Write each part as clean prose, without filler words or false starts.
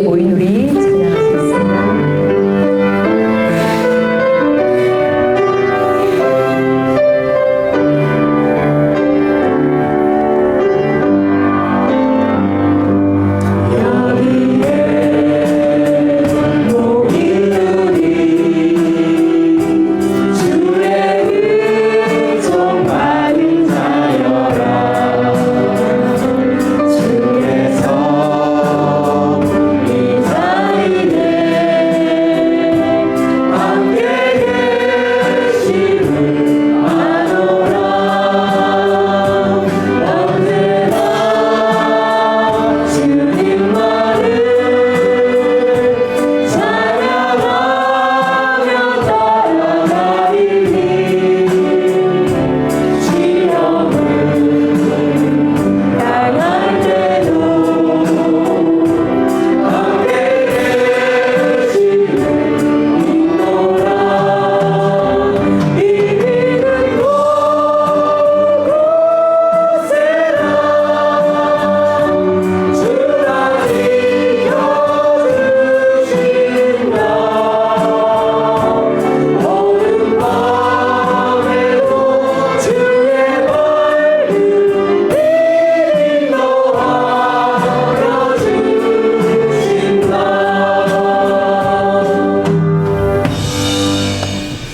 모인 우리 찬양하겠습니다.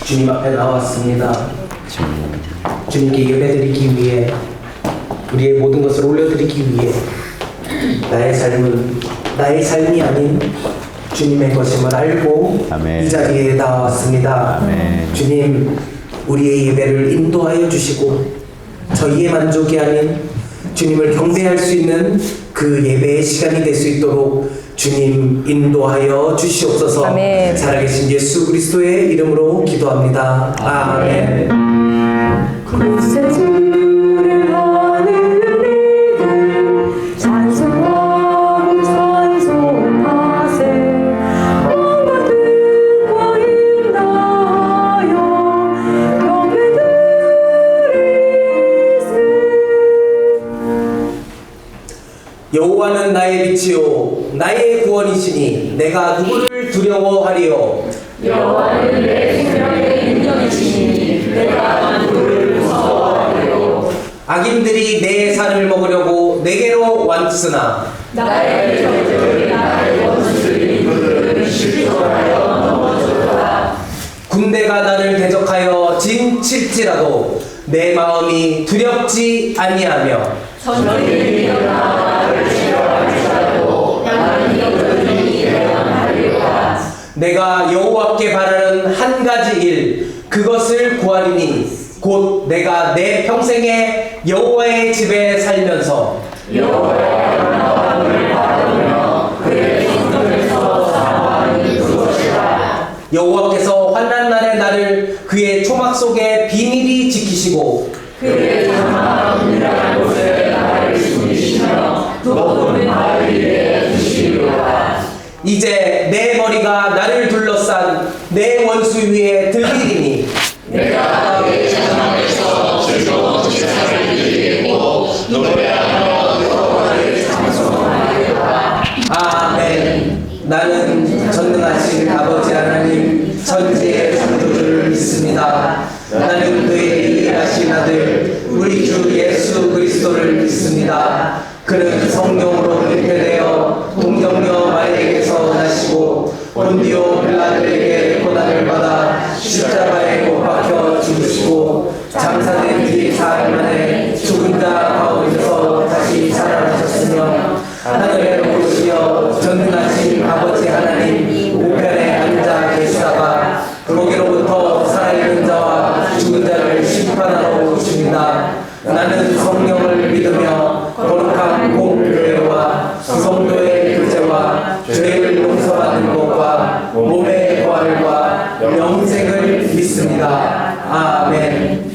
주님 앞에 나왔습니다. 주님께 예배드리기 위해, 우리의 모든 것을 올려드리기 위해 나의 삶은 나의 삶이 아닌 주님의 것임을 알고 아멘. 이 자리에 나왔습니다. 아멘. 주님, 우리의 예배를 인도하여 주시고 저희의 만족이 아닌 주님을 경배할 수 있는 그 예배의 시간이 될 수 있도록 주님 인도하여 주시옵소서. 아멘. 살아계신 예수 그리스도의 이름으로 기도합니다. 아멘. 그곳에 주를 아는 이들 찬송하고 찬송하세. 뭔가 듣고 인나하여 경배드리세. 여호와는 나의 빛이요 나의 구원이시니 내가 누구를 두려워하리요. 여호와는 내 생명의 인정이시니 내가 누구를 무서워하리요. 악인들이 내 살을 먹으려고 내게로 왔으나 나의 적들이 나의 원수들이 그들을 실족하여 넘어졌다. 군대가 나를 대적하여 진칠지라도 내 마음이 두렵지 아니하며 전쟁이 일어나 나를 치러할지라도 나는 여전히 일어나리로다. 내가 여호와께 바라는 한 가지 일 그것을 구하리니 곧 내가 내 평생에 여호와의 집에 살면서 여호와의 영광을 바라보며 그의 성전에서 사모하는 그것이라. 여호와께서 환난 날에 나를 그의 초막 속에 비밀히 지키시고 그의 장막한 은밀한 곳에 나를 숨기시며 높은 바위 위에 두시리로다. 이제 내 머리가 나를 둘러싼 내 원수 위에 들리리니 내가 내 장막에서 즐거운 제사를 드리고 노래하며 여호와를 찬송하리로다. 아멘. 나는 전능하신 아버지 하나님 천지의 창조주를 믿습니다. 나는 그의 유일하신 아들 우리 주 예수 그리스도를 믿습니다. 그는 성령으로 잉태되어 동정녀 마리에게서 나시고 본디오 빌라도에게 고난을 받아 십자가에 못 박혀 죽으시고 장사된 뒤 사흘 만에 죽은 자 가운데서 다시 살아나셨으며 하늘에 오르시어 전능하신 아버지 하나님 우편에 앉아 계시다가 거기로부터 살아있는 자와 죽은 자를 심판하러 오십니다. 나는 성령을 믿으며 거룩한 공교회와 성도의 교제와 죄를 용서받는 것과 몸의 부활과 영생을 믿습니다. 아멘.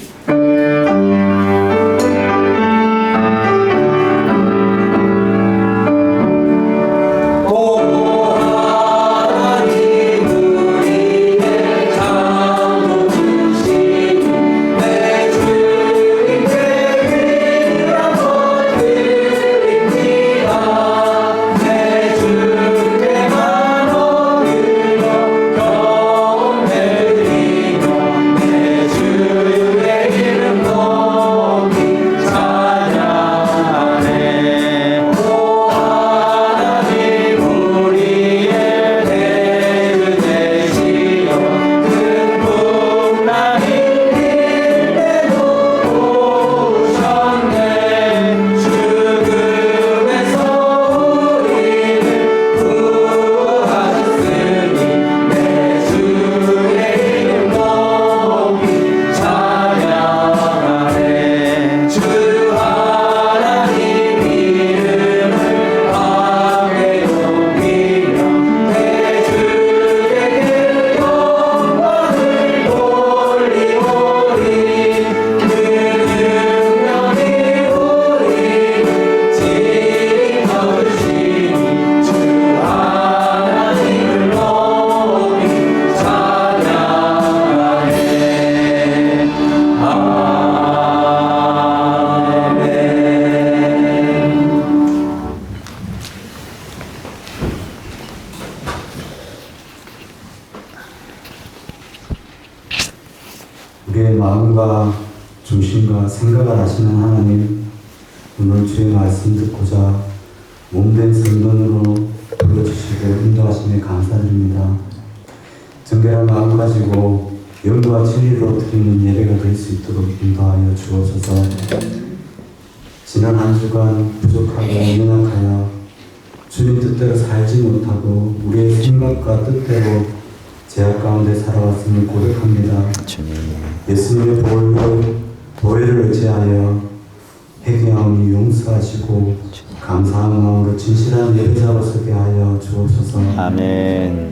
우리의 마음과 중심과 생각을 아시는 하나님, 오늘 주의 말씀 듣고자 몸된 성전으로 불러주시고 인도하심에 감사드립니다. 정결한 마음 가지고 영과 진리로 드리는 예배가 될 수 있도록 인도하여 주옵소서. 지난 한 주간 부족하고 연약하여 주님 뜻대로 살지 못하고 우리의 생각과 뜻대로 제약 가운데 살아왔음을 고백합니다. 예수님의 보혈을 의지하여 회개하오니 용서하시고 감사한 마음으로 진실한 예배자로 서게 하여 주옵소서. 아멘.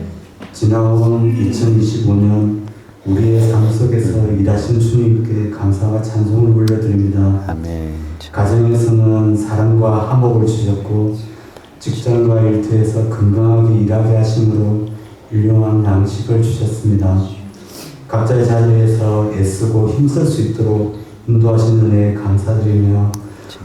지나온 2025년 우리의 삶 속에서 일하신 주님께 감사와 찬송을 올려드립니다. 아멘. 가정에서는 사랑과 화목을 주셨고 직장과 일터에서 건강하게 일하게 하심으로 훌륭한 양식을 주셨습니다. 각자의 자리에서 애쓰고 힘쓸 수 있도록 인도하신 은혜에 감사드리며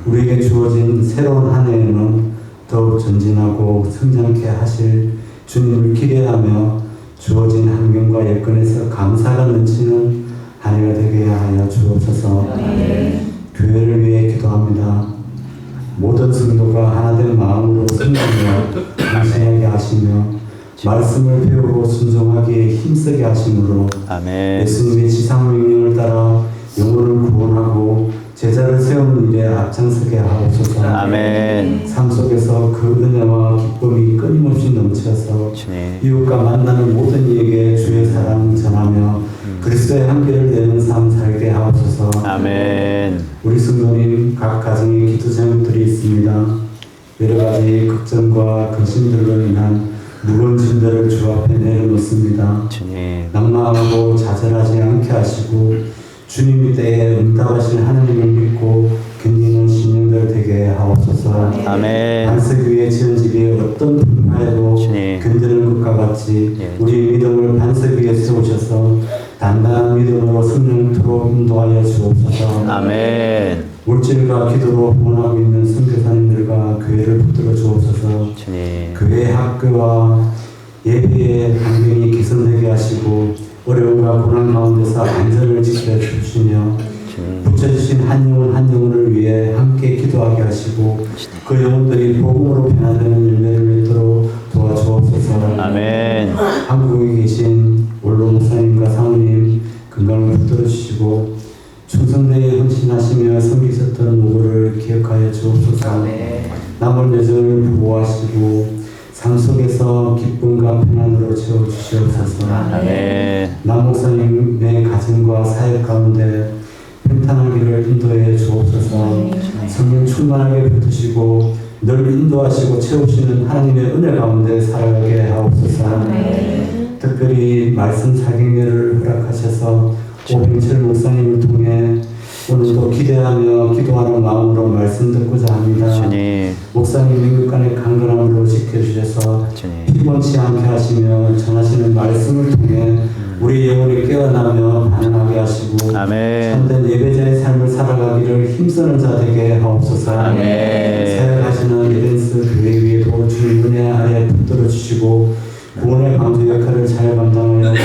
우리에게 주어진 새로운 한 해에는 더욱 전진하고 성장케 하실 주님을 기대하며 주어진 환경과 여건에서 감사가 넘치는 한 해가 되게 하여 주옵소서. 교회를 위해 기도합니다. 모든 성도가 하나된 마음으로 승리하며 감사하게 하시며 말씀을 배우고 순종하기에 힘쓰게 하심으로 아멘. 예수님의 지상 명령을 따라 영혼을 구원하고 제자를 세우는 일에 앞장서게 하옵소서. 아멘. 삶 속에서 그 은혜와 기쁨이 끊임없이 넘쳐서 주님. 이웃과 만나는 모든 이에게 주의 사랑 전하며 그리스도의 한계를 내는 삶 살게 하옵소서. 아멘. 우리 성도님 각 가정에 기도 제목들이 있습니다. 여러 가지 걱정과 근심들로 인한 무거운 짐들을 주 앞에 내려놓습니다. 주님. 낙마하고 좌절하지 않게 하시고 주님이 때에 응답하실 하나님을 믿고 견디는 신령들 되게 하옵소서. 아멘. 반석 위에 지은 집이 어떤 풍파에도 주님. 견디는 것과 같이 예. 우리 믿음을 반석 위에 세우셔서 단단한 믿음으로 성령토록 인도하여 주옵소서. 아멘. 물질과 기도로 후원하고 있는 선교사님들과 교회를 붙들어 주옵소서. 주님. 교회 학교와 예배의 환경이 개선되게 하시고 어려움과 고난 가운데서 안전을 지켜 주시며 붙여주신 한 영혼 한 영혼을 위해 함께 기도하게 하시고 그 영혼들이 복음으로 변화되는 열매를 맺도록 도와주옵소서. 아멘. 한국에 계신 원로 목사님과 사모님 건강을 붙들어 주시고 충성대에 헌신하시며 섬기셨던 노고를 기억하여 주옵소서. 남은 여정을 보호하시고 삶 속에서 기쁨과 평안으로 채워주시옵소서. 아멘. 남 목사님의 가정과 사역 가운데 평탄하기를 인도해 주옵소서. 성령 충만하게 붙으시고 늘 인도하시고 채우시는 하나님의 은혜 가운데 살아가게 하옵소서. 특별히 말씀 사경례를 허락하셔서 오병철 목사님을 통해 오늘도 기대하며 기도하는 마음으로 말씀 듣고자 합니다. 주님. 목사님 민국간의 강건함으로 지켜주셔서 주님. 피곤치 않게 하시며 전하시는 말씀을 통해 우리 영혼이 깨어나며 반응하게 하시고 아멘. 참된 예배자의 삶을 살아가기를 힘쓰는 자 되게 하옵소서. 아멘. 사역하시는 에덴스 교회 위에도 주님 은혜 아래 붙들어 주시고 구원의 방주 역할을 잘 감당하여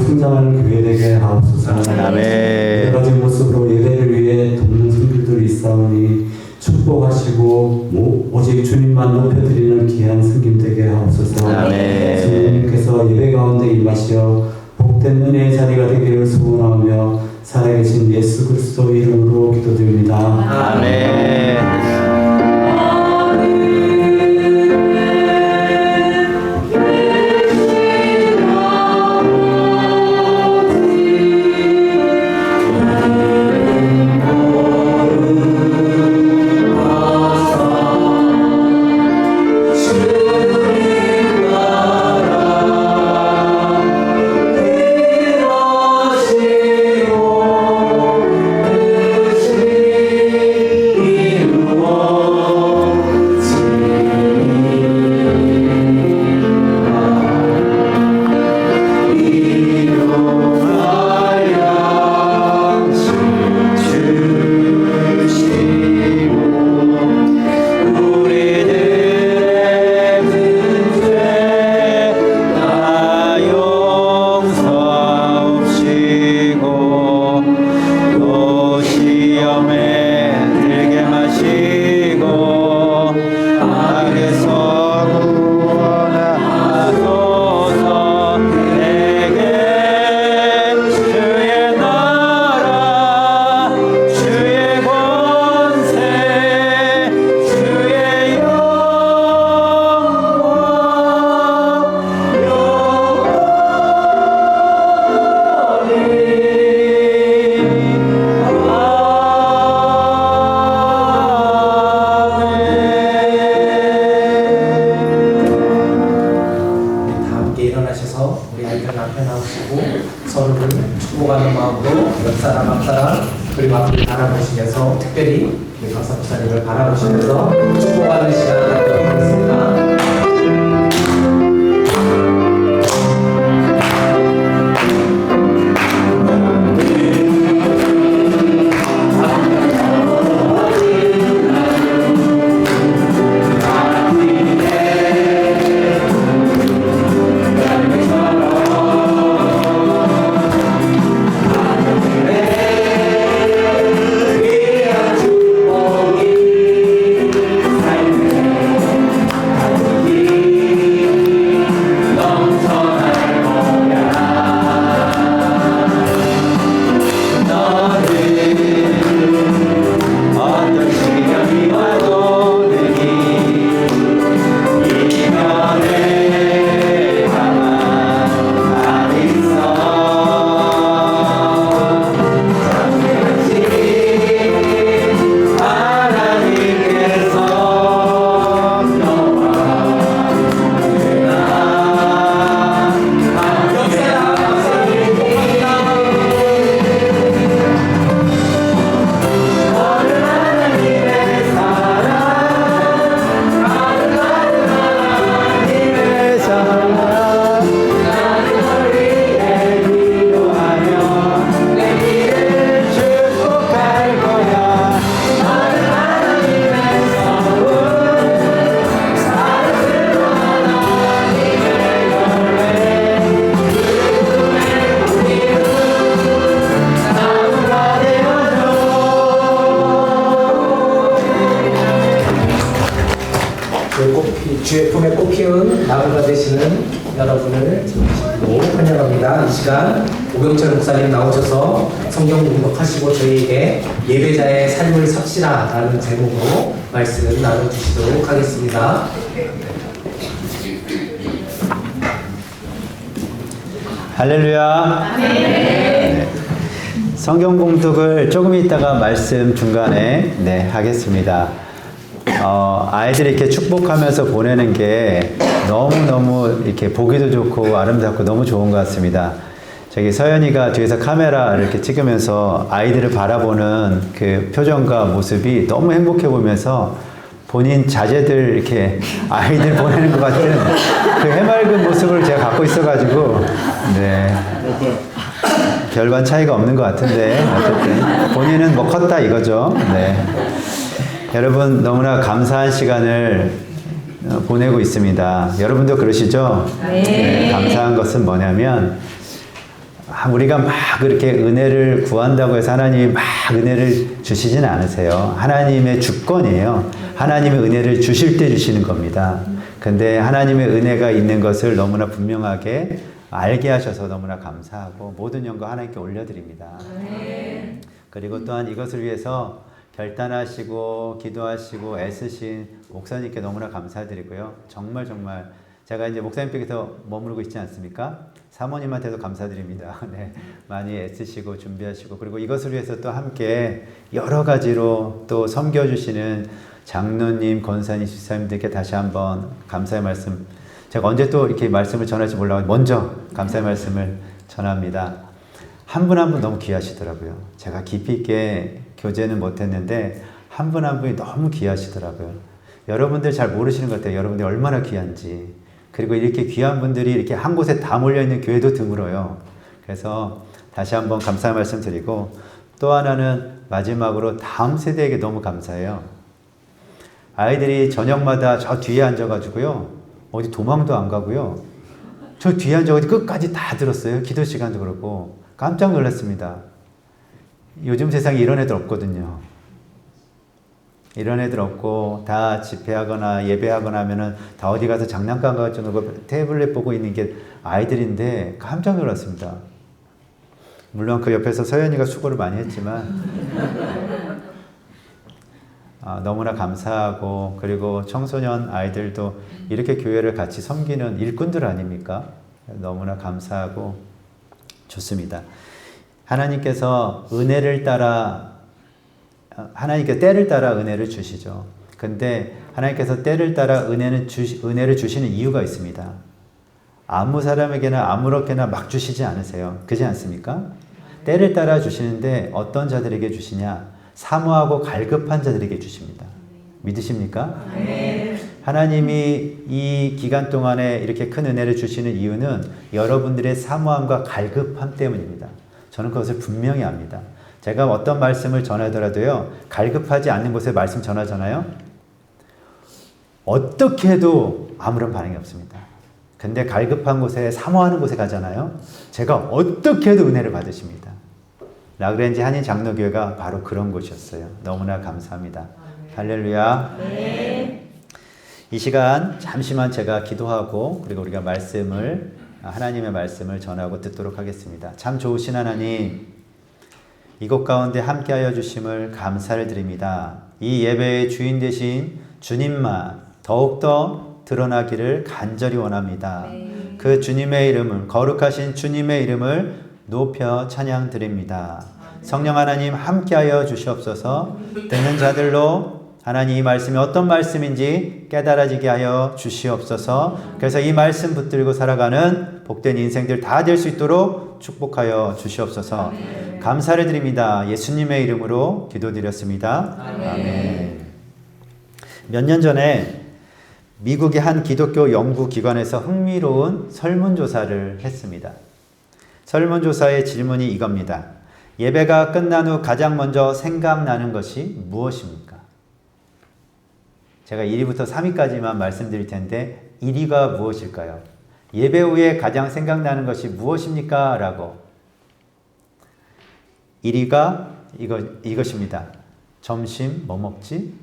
성장하는 교회 되게 하옵소서. 아멘. 여러 가지 모습으로 예배를 위해 돕는 성도들이 있사오니 축복하시고 오직 주님만 높여드리는 귀한 성김 되게 하옵소서. 아멘. 주님께서 예배 가운데 임하시어 복된 은혜의 자리가 되기를 소원하며 살아계신 예수 그리스도 이름으로 기도드립니다. 아멘. 이루어 일어나셔서 우리 아이들 앞에 나오시고 서로를 축복하는 마음으로 옆사람 앞사람 그리고 앞을 바라보시면서 특별히 우리 박사 목사님을 바라보시면서 축복하는 시간 갖도록 하겠습니다. 주의 품에 꽃 피운 나무가 되시는 여러분을 진심으로 환영합니다. 이 시간 오경철 목사님 나오셔서 성경 공독하시고 저희에게 예배자의 삶을 삽시다 라는 제목으로 말씀 나눠주시도록 하겠습니다. 할렐루야. 네. 성경 공독을 조금 있다가 말씀 중간에 하겠습니다. 아이들이 이렇게 축복하면서 보내는 게 너무너무 이렇게 보기도 좋고 아름답고 너무 좋은 것 같습니다. 저기 서연이가 뒤에서 카메라 이렇게 찍으면서 아이들을 바라보는 그 표정과 모습이 너무 행복해 보면서 본인 자제들 이렇게 아이들 보내는 것 같은 그 해맑은 모습을 제가 갖고 있어가지고 별반 차이가 없는 것 같은데 어쨌든 본인은 뭐 컸다 이거죠. 여러분 너무나 감사한 시간을 보내고 있습니다. 여러분도 그러시죠? 네. 감사한 것은 뭐냐면 우리가 막 그렇게 은혜를 구한다고 해서 하나님이 막 은혜를 주시진 않으세요. 하나님의 주권이에요. 하나님의 은혜를 주실 때 주시는 겁니다. 근데 하나님의 은혜가 있는 것을 너무나 분명하게 알게 하셔서 너무나 감사하고 모든 영광 하나님께 올려드립니다. 네. 그리고 또한 이것을 위해서 결단하시고 기도하시고 애쓰신 목사님께 너무나 감사드리고요. 정말 제가 이제 목사님께서 머무르고 있지 않습니까? 사모님한테도 감사드립니다. 많이 애쓰시고 준비하시고 그리고 이것을 위해서 또 함께 여러 가지로 또 섬겨주시는 장로님, 권사님, 집사님들께 다시 한번 감사의 말씀. 제가 언제 또 이렇게 말씀을 전할지 몰라서 먼저 감사의 말씀을 전합니다. 한 분 한 분 너무 귀하시더라고요. 제가 깊이 있게 교제는 못했는데 한 분 한 분이 너무 귀하시더라고요. 여러분들 잘 모르시는 것 같아요. 여러분들이 얼마나 귀한지. 그리고 이렇게 귀한 분들이 이렇게 한 곳에 다 몰려있는 교회도 드물어요. 그래서 다시 한번 감사의 말씀 드리고 또 하나는 마지막으로 다음 세대에게 너무 감사해요. 아이들이 저녁마다 저 뒤에 앉아가지고요. 어디 도망도 안 가고요. 저 뒤에 앉아가지고 끝까지 다 들었어요. 기도 시간도 그렇고. 깜짝 놀랐습니다. 요즘 세상에 이런 애들 없거든요. 이런 애들 없고 다 집회하거나 예배하거나 하면은 다 어디 가서 장난감 가지고 태블릿 보고 있는 게 아이들인데 깜짝 놀랐습니다. 물론 그 옆에서 서연이가 수고를 많이 했지만 너무나 감사하고 그리고 청소년 아이들도 이렇게 교회를 같이 섬기는 일꾼들 아닙니까? 너무나 감사하고 좋습니다. 하나님께서 은혜를 따라 하나님께 때를 따라 은혜를 주시죠. 근데 하나님께서 때를 따라 은혜를 주시는 이유가 있습니다. 아무 사람에게나 아무렇게나 막 주시지 않으세요. 그렇지 않습니까? 때를 따라 주시는데 어떤 자들에게 주시냐? 사모하고 갈급한 자들에게 주십니다. 믿으십니까? 하나님이 이 기간 동안에 이렇게 큰 은혜를 주시는 이유는 여러분들의 사모함과 갈급함 때문입니다. 저는 그것을 분명히 압니다. 제가 어떤 말씀을 전하더라도요, 갈급하지 않는 곳에 말씀 전하잖아요. 어떻게 해도 아무런 반응이 없습니다. 근데 갈급한 곳에, 사모하는 곳에 가잖아요. 제가 어떻게 해도 은혜를 받으십니다. 라그랜지 한인 장로교회가 바로 그런 곳이었어요. 너무나 감사합니다. 할렐루야. 이 시간 잠시만 제가 기도하고 그리고 우리가 하나님의 말씀을 전하고 듣도록 하겠습니다. 참 좋으신 하나님, 이곳 가운데 함께하여 주심을 감사를 드립니다. 이 예배의 주인 되신 주님만 더욱더 드러나기를 간절히 원합니다. 그 주님의 이름을, 거룩하신 주님의 이름을 높여 찬양 드립니다. 성령 하나님 함께하여 주시옵소서. 듣는 자들로 하나님 이 말씀이 어떤 말씀인지 깨달아지게 하여 주시옵소서. 그래서 이 말씀 붙들고 살아가는 복된 인생들 다 될 수 있도록 축복하여 주시옵소서. 감사를 드립니다. 예수님의 이름으로 기도드렸습니다. 아멘. 몇 년 전에 미국의 한 기독교 연구기관에서 흥미로운 설문조사를 했습니다. 설문조사의 질문이 이겁니다. 예배가 끝난 후 가장 먼저 생각나는 것이 무엇입니까? 제가 1위부터 3위까지만 말씀드릴 텐데 1위가 무엇일까요? 예배 후에 가장 생각나는 것이 무엇입니까? 라고. 1위가 이것입니다. 점심 뭐 먹지?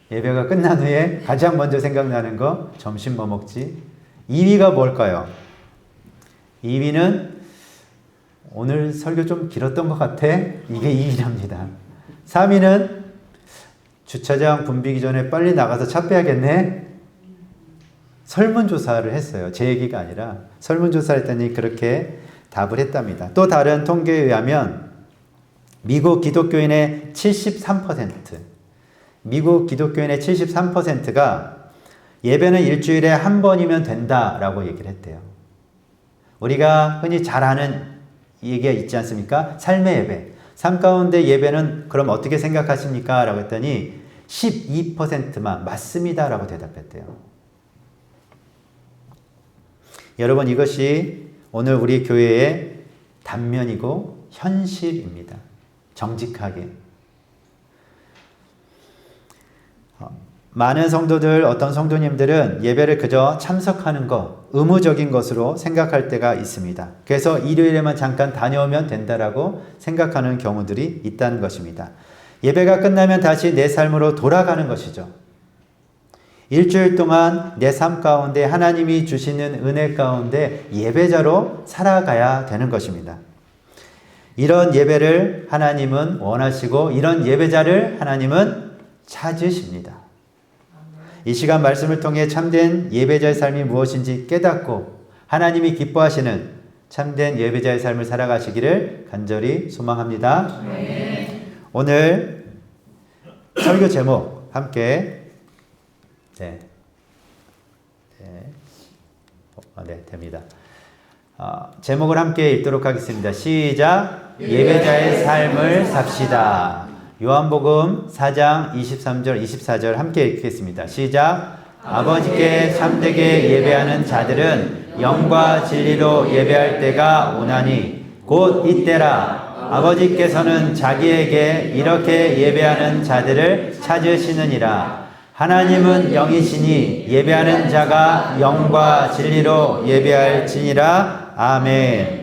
예배가 끝난 후에 가장 먼저 생각나는 거 점심 뭐 먹지? 2위가 뭘까요? 2위는 오늘 설교 좀 길었던 것 같아. 이게 2위랍니다. 3위는 주차장 붐비기 전에 빨리 나가서 차 빼야겠네. 설문조사를 했어요. 제 얘기가 아니라 설문조사를 했더니 그렇게 답을 했답니다. 또 다른 통계에 의하면 미국 기독교인의 73%가 예배는 일주일에 한 번이면 된다라고 얘기를 했대요. 우리가 흔히 잘 아는 얘기가 있지 않습니까? 삶의 예배. 삶 가운데 예배는 그럼 어떻게 생각하십니까? 라고 했더니 12%만 맞습니다. 라고 대답했대요. 여러분, 이것이 오늘 우리 교회의 단면이고 현실입니다. 정직하게. 많은 성도들, 어떤 성도님들은 예배를 그저 참석하는 것, 의무적인 것으로 생각할 때가 있습니다. 그래서 일요일에만 잠깐 다녀오면 된다라고 생각하는 경우들이 있다는 것입니다. 예배가 끝나면 다시 내 삶으로 돌아가는 것이죠. 일주일 동안 내 삶 가운데 하나님이 주시는 은혜 가운데 예배자로 살아가야 되는 것입니다. 이런 예배를 하나님은 원하시고 이런 예배자를 하나님은 찾으십니다. 이 시간 말씀을 통해 참된 예배자의 삶이 무엇인지 깨닫고 하나님이 기뻐하시는 참된 예배자의 삶을 살아가시기를 간절히 소망합니다. 오늘 설교 제목 함께 됩니다. 제목을 함께 읽도록 하겠습니다. 시작. 예배자의 삶을 삽시다. 요한복음 4장 23절 24절 함께 읽겠습니다. 시작. 아버지께 참되게 예배하는 자들은 영과 진리로 예배할 때가 오나니 곧 이때라. 아버지께서는 자기에게 이렇게 예배하는 자들을 찾으시느니라. 하나님은 영이시니 예배하는 자가 영과 진리로 예배할지니라. 아멘.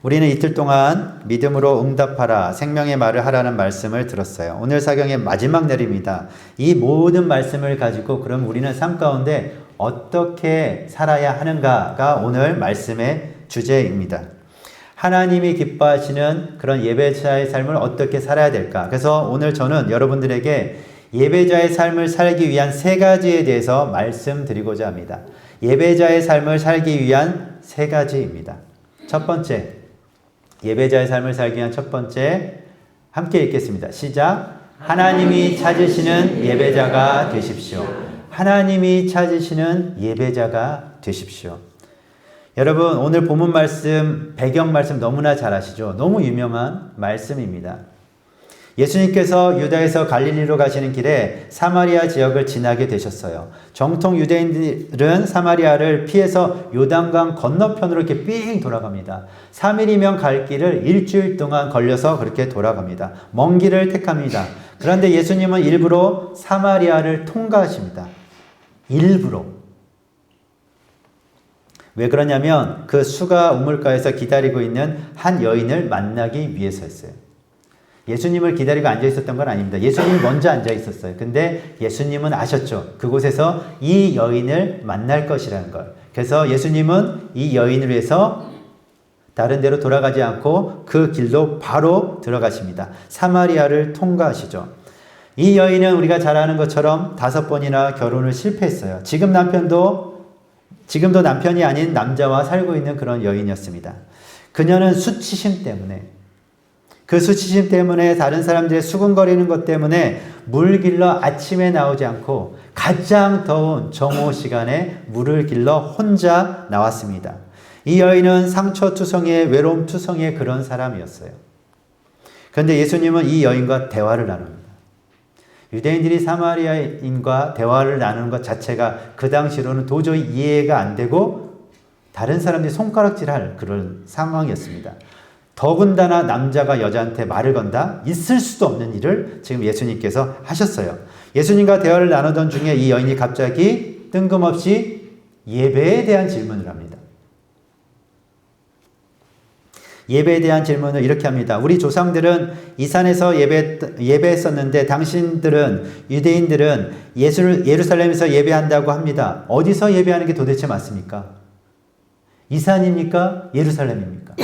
우리는 이틀 동안 믿음으로 응답하라, 생명의 말을 하라는 말씀을 들었어요. 오늘 사경의 마지막 날입니다. 이 모든 말씀을 가지고 그럼 우리는 삶 가운데 어떻게 살아야 하는가가 오늘 말씀의 주제입니다. 하나님이 기뻐하시는 그런 예배자의 삶을 어떻게 살아야 될까? 그래서 오늘 저는 여러분들에게 예배자의 삶을 살기 위한 3가지에 대해서 말씀드리고자 합니다. 예배자의 삶을 살기 위한 3가지입니다. 첫 번째, 예배자의 삶을 살기 위한 첫 번째, 함께 읽겠습니다. 시작. 하나님이 찾으시는 예배자가 되십시오. 하나님이 찾으시는 예배자가 되십시오. 여러분, 오늘 본문 말씀, 배경 말씀 너무나 잘 아시죠? 너무 유명한 말씀입니다. 예수님께서 유다에서 갈릴리로 가시는 길에 사마리아 지역을 지나게 되셨어요. 정통 유대인들은 사마리아를 피해서 요단강 건너편으로 이렇게 삥 돌아갑니다. 3일이면 갈 길을 일주일 동안 걸려서 그렇게 돌아갑니다. 먼 길을 택합니다. 그런데 예수님은 일부러 사마리아를 통과하십니다. 일부러. 왜 그러냐면 그 수가 우물가에서 기다리고 있는 한 여인을 만나기 위해서였어요. 예수님을 기다리고 앉아 있었던 건 아닙니다. 예수님이 먼저 앉아 있었어요. 근데 예수님은 아셨죠. 그곳에서 이 여인을 만날 것이라는 걸. 그래서 예수님은 이 여인을 위해서 다른 데로 돌아가지 않고 그 길로 바로 들어가십니다. 사마리아를 통과하시죠. 이 여인은 우리가 잘 아는 것처럼 5번이나 결혼을 실패했어요. 지금도 남편이 아닌 남자와 살고 있는 그런 여인이었습니다. 그녀는 수치심 때문에, 그 수치심 때문에 다른 사람들의 수군거리는 것 때문에 물 길러 아침에 나오지 않고 가장 더운 정오 시간에 물을 길러 혼자 나왔습니다. 이 여인은 상처투성이의 외로움투성이의 그런 사람이었어요. 그런데 예수님은 이 여인과 대화를 나눕니다. 유대인들이 사마리아인과 대화를 나누는 것 자체가 그 당시로는 도저히 이해가 안 되고 다른 사람들이 손가락질할 그런 상황이었습니다. 더군다나 남자가 여자한테 말을 건다? 있을 수도 없는 일을 지금 예수님께서 하셨어요. 예수님과 대화를 나누던 중에 이 여인이 갑자기 뜬금없이 예배에 대한 질문을 합니다. 예배에 대한 질문을 이렇게 합니다. 우리 조상들은 이 산에서 예배했었는데 당신들은, 유대인들은 예루살렘에서 예배한다고 합니다. 어디서 예배하는 게 도대체 맞습니까? 이 산입니까? 예루살렘입니까?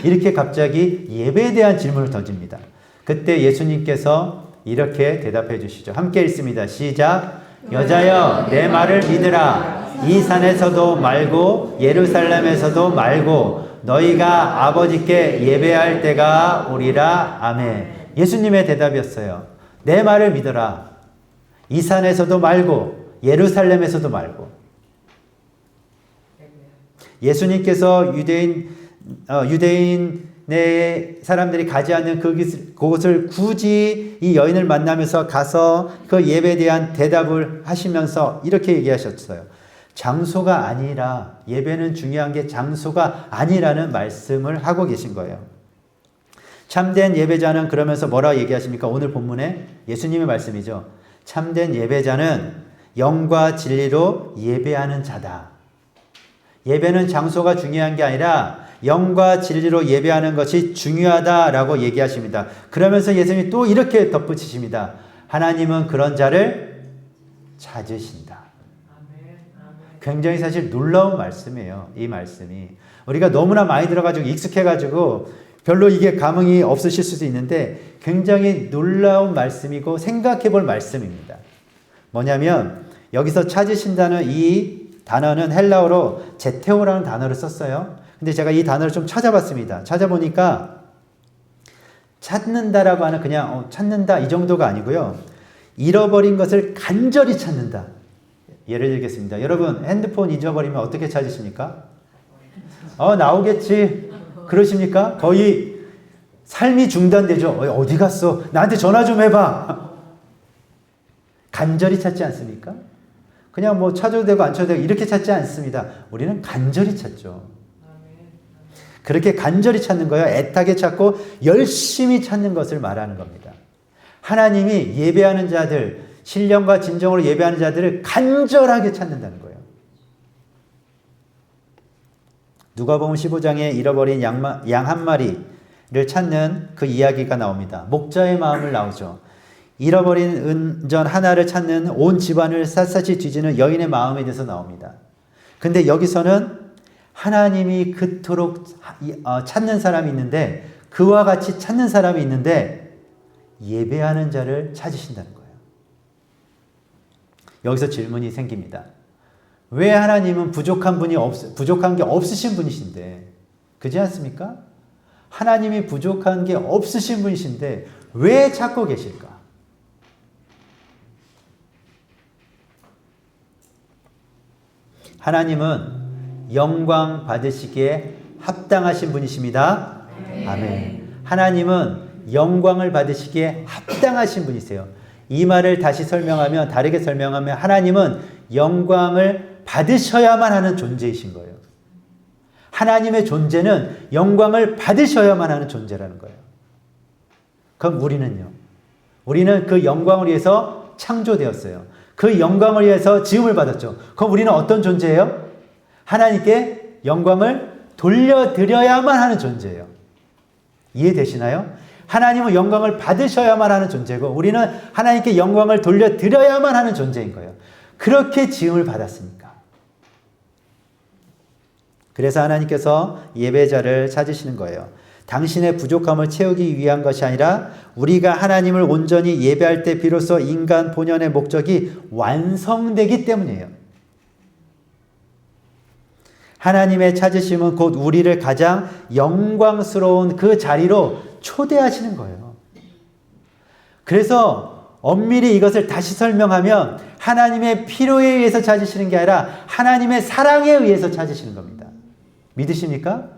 이렇게 갑자기 예배에 대한 질문을 던집니다. 그때 예수님께서 이렇게 대답해 주시죠. 함께 읽습니다. 시작. 여자여, 내 말을 믿으라. 이 산에서도 말고 예루살렘에서도 말고 너희가 아버지께 예배할 때가 오리라. 아멘. 예수님의 대답이었어요. 내 말을 믿어라. 이 산에서도 말고 예루살렘에서도 말고. 예수님께서 유대인의 사람들이 가지 않는 그곳을 굳이 이 여인을 만나면서 가서 그 예배에 대한 대답을 하시면서 이렇게 얘기하셨어요. 장소가 아니라, 예배는 중요한 게 장소가 아니라는 말씀을 하고 계신 거예요. 참된 예배자는 그러면서 뭐라 얘기하십니까? 오늘 본문에 예수님의 말씀이죠. 참된 예배자는 영과 진리로 예배하는 자다. 예배는 장소가 중요한 게 아니라 영과 진리로 예배하는 것이 중요하다라고 얘기하십니다. 그러면서 예수님이 또 이렇게 덧붙이십니다. 하나님은 그런 자를 찾으신다. 굉장히 사실 놀라운 말씀이에요. 이 말씀이. 우리가 너무나 많이 들어가지고 익숙해가지고 별로 이게 감흥이 없으실 수도 있는데 굉장히 놀라운 말씀이고 생각해 볼 말씀입니다. 뭐냐면 여기서 찾으신다는 이 단어는 헬라어로 제테오라는 단어를 썼어요. 근데 제가 이 단어를 좀 찾아봤습니다. 찾아보니까 찾는다라고 하는 그냥 찾는다 이 정도가 아니고요. 잃어버린 것을 간절히 찾는다. 예를 들겠습니다. 여러분 핸드폰 잊어버리면 어떻게 찾으십니까? 나오겠지. 그러십니까? 거의 삶이 중단되죠. 어디 갔어? 나한테 전화 좀 해봐. 간절히 찾지 않습니까? 그냥 뭐 찾아도 되고 안 찾아도 되고 이렇게 찾지 않습니다. 우리는 간절히 찾죠. 그렇게 간절히 찾는 거예요. 애타게 찾고 열심히 찾는 것을 말하는 겁니다. 하나님이 예배하는 자들, 신령과 진정으로 예배하는 자들을 간절하게 찾는다는 거예요. 누가복음 15장에 잃어버린 양 한 마리를 찾는 그 이야기가 나옵니다. 목자의 마음을 나오죠. 잃어버린 은전 하나를 찾는 온 집안을 샅샅이 뒤지는 여인의 마음에 대해서 나옵니다. 근데 여기서는 하나님이 그토록 찾는 사람이 있는데, 그와 같이 찾는 사람이 있는데 예배하는 자를 찾으신다는 거예요. 여기서 질문이 생깁니다. 왜 하나님은 부족한 게 없으신 분이신데, 그렇지 않습니까? 하나님이 부족한 게 없으신 분이신데 왜 찾고 계실까? 하나님은 영광 받으시기에 합당하신 분이십니다. 아멘. 하나님은 영광을 받으시기에 합당하신 분이세요. 이 말을 다시 설명하면, 다르게 설명하면 하나님은 영광을 받으셔야만 하는 존재이신 거예요. 하나님의 존재는 영광을 받으셔야만 하는 존재라는 거예요. 그럼 우리는요? 우리는 그 영광을 위해서 창조되었어요. 그 영광을 위해서 지음을 받았죠. 그럼 우리는 어떤 존재예요? 하나님께 영광을 돌려드려야만 하는 존재예요. 이해되시나요? 하나님은 영광을 받으셔야만 하는 존재고 우리는 하나님께 영광을 돌려드려야만 하는 존재인 거예요. 그렇게 지음을 받았으니까. 그래서 하나님께서 예배자를 찾으시는 거예요. 당신의 부족함을 채우기 위한 것이 아니라 우리가 하나님을 온전히 예배할 때 비로소 인간 본연의 목적이 완성되기 때문이에요. 하나님의 찾으심은 곧 우리를 가장 영광스러운 그 자리로 초대하시는 거예요. 그래서 엄밀히 이것을 다시 설명하면 하나님의 필요에 의해서 찾으시는 게 아니라 하나님의 사랑에 의해서 찾으시는 겁니다. 믿으십니까?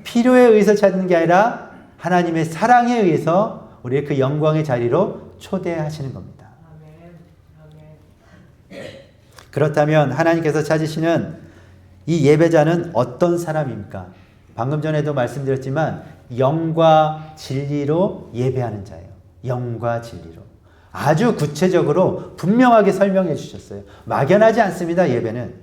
필요에 의해서 찾는 게 아니라 하나님의 사랑에 의해서 우리를 그 영광의 자리로 초대하시는 겁니다. 그렇다면 하나님께서 찾으시는 이 예배자는 어떤 사람입니까? 방금 전에도 말씀드렸지만 영과 진리로 예배하는 자예요. 영과 진리로. 아주 구체적으로 분명하게 설명해 주셨어요. 막연하지 않습니다, 예배는.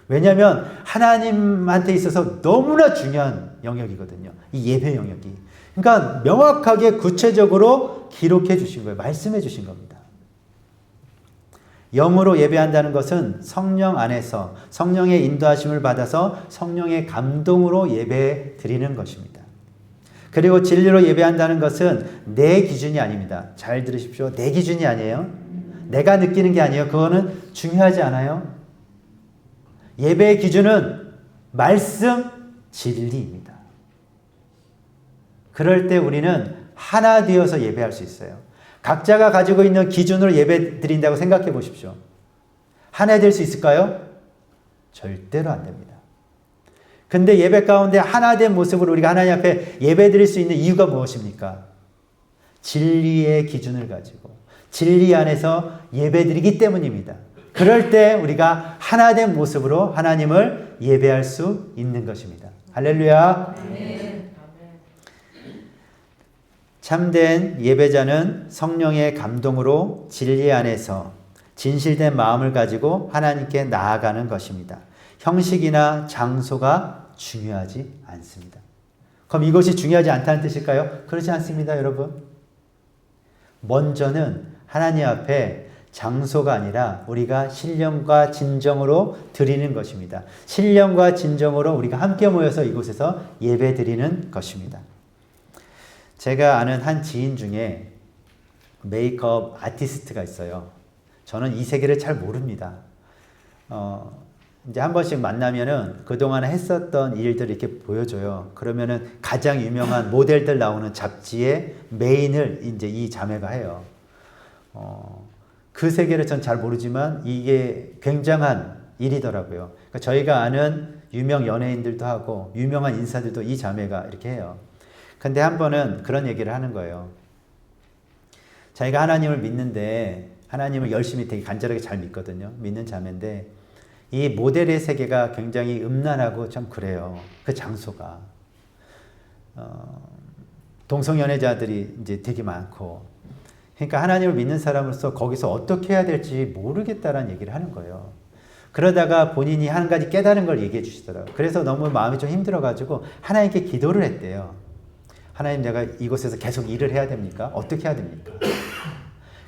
왜냐하면 하나님한테 있어서 너무나 중요한 영역이거든요. 이 예배 영역이. 그러니까 명확하게 구체적으로 기록해 주신 거예요. 말씀해 주신 겁니다. 영으로 예배한다는 것은 성령 안에서 성령의 인도하심을 받아서 성령의 감동으로 예배 드리는 것입니다. 그리고 진리로 예배한다는 것은 내 기준이 아닙니다. 잘 들으십시오. 내 기준이 아니에요. 내가 느끼는 게 아니에요. 그거는 중요하지 않아요. 예배의 기준은 말씀, 진리입니다. 그럴 때 우리는 하나 되어서 예배할 수 있어요. 각자가 가지고 있는 기준으로 예배 드린다고 생각해 보십시오. 하나 될 수 있을까요? 절대로 안 됩니다. 근데 예배 가운데 하나 된 모습으로 우리가 하나님 앞에 예배 드릴 수 있는 이유가 무엇입니까? 진리의 기준을 가지고 진리 안에서 예배 드리기 때문입니다. 그럴 때 우리가 하나 된 모습으로 하나님을 예배할 수 있는 것입니다. 할렐루야. 참된 예배자는 성령의 감동으로 진리 안에서 진실된 마음을 가지고 하나님께 나아가는 것입니다. 형식이나 장소가 중요하지 않습니다. 그럼 이것이 중요하지 않다는 뜻일까요? 그렇지 않습니다, 여러분. 먼저는 하나님 앞에 장소가 아니라 우리가 신령과 진정으로 드리는 것입니다. 신령과 진정으로 우리가 함께 모여서 이곳에서 예배 드리는 것입니다. 제가 아는 한 지인 중에 메이크업 아티스트가 있어요. 저는 이 세계를 잘 모릅니다. 이제 한 번씩 만나면은 그동안 했었던 일들을 이렇게 보여줘요. 그러면은 가장 유명한 모델들 나오는 잡지의 메인을 이제 이 자매가 해요. 그 세계를 전 잘 모르지만 이게 굉장한 일이더라고요. 그러니까 저희가 아는 유명 연예인들도 하고 유명한 인사들도 이 자매가 이렇게 해요. 근데 한 번은 그런 얘기를 하는 거예요. 자기가 하나님을 믿는데 하나님을 열심히 되게 간절하게 잘 믿거든요. 믿는 자매인데 이 모델의 세계가 굉장히 음란하고 좀 그래요. 그 장소가. 동성연애자들이 이제 되게 많고. 그러니까 하나님을 믿는 사람으로서 거기서 어떻게 해야 될지 모르겠다라는 얘기를 하는 거예요. 그러다가 본인이 한 가지 깨달은 걸 얘기해 주시더라고요. 그래서 너무 마음이 좀 힘들어가지고 하나님께 기도를 했대요. 하나님, 내가 이곳에서 계속 일을 해야 됩니까? 어떻게 해야 됩니까?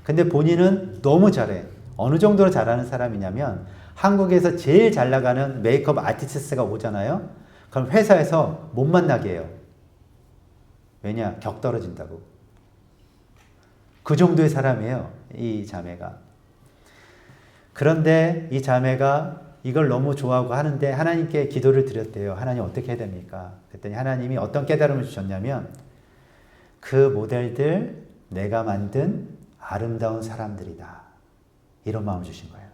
근데 본인은 너무 잘해. 어느 정도로 잘하는 사람이냐면 한국에서 제일 잘 나가는 메이크업 아티스트가 오잖아요. 그럼 회사에서 못 만나게 해요. 왜냐? 격 떨어진다고. 그 정도의 사람이에요, 이 자매가. 그런데 이 자매가 이걸 너무 좋아하고 하는데 하나님께 기도를 드렸대요. 하나님, 어떻게 해야 됩니까? 그랬더니 하나님이 어떤 깨달음을 주셨냐면 그 모델들 내가 만든 아름다운 사람들이다. 이런 마음을 주신 거예요.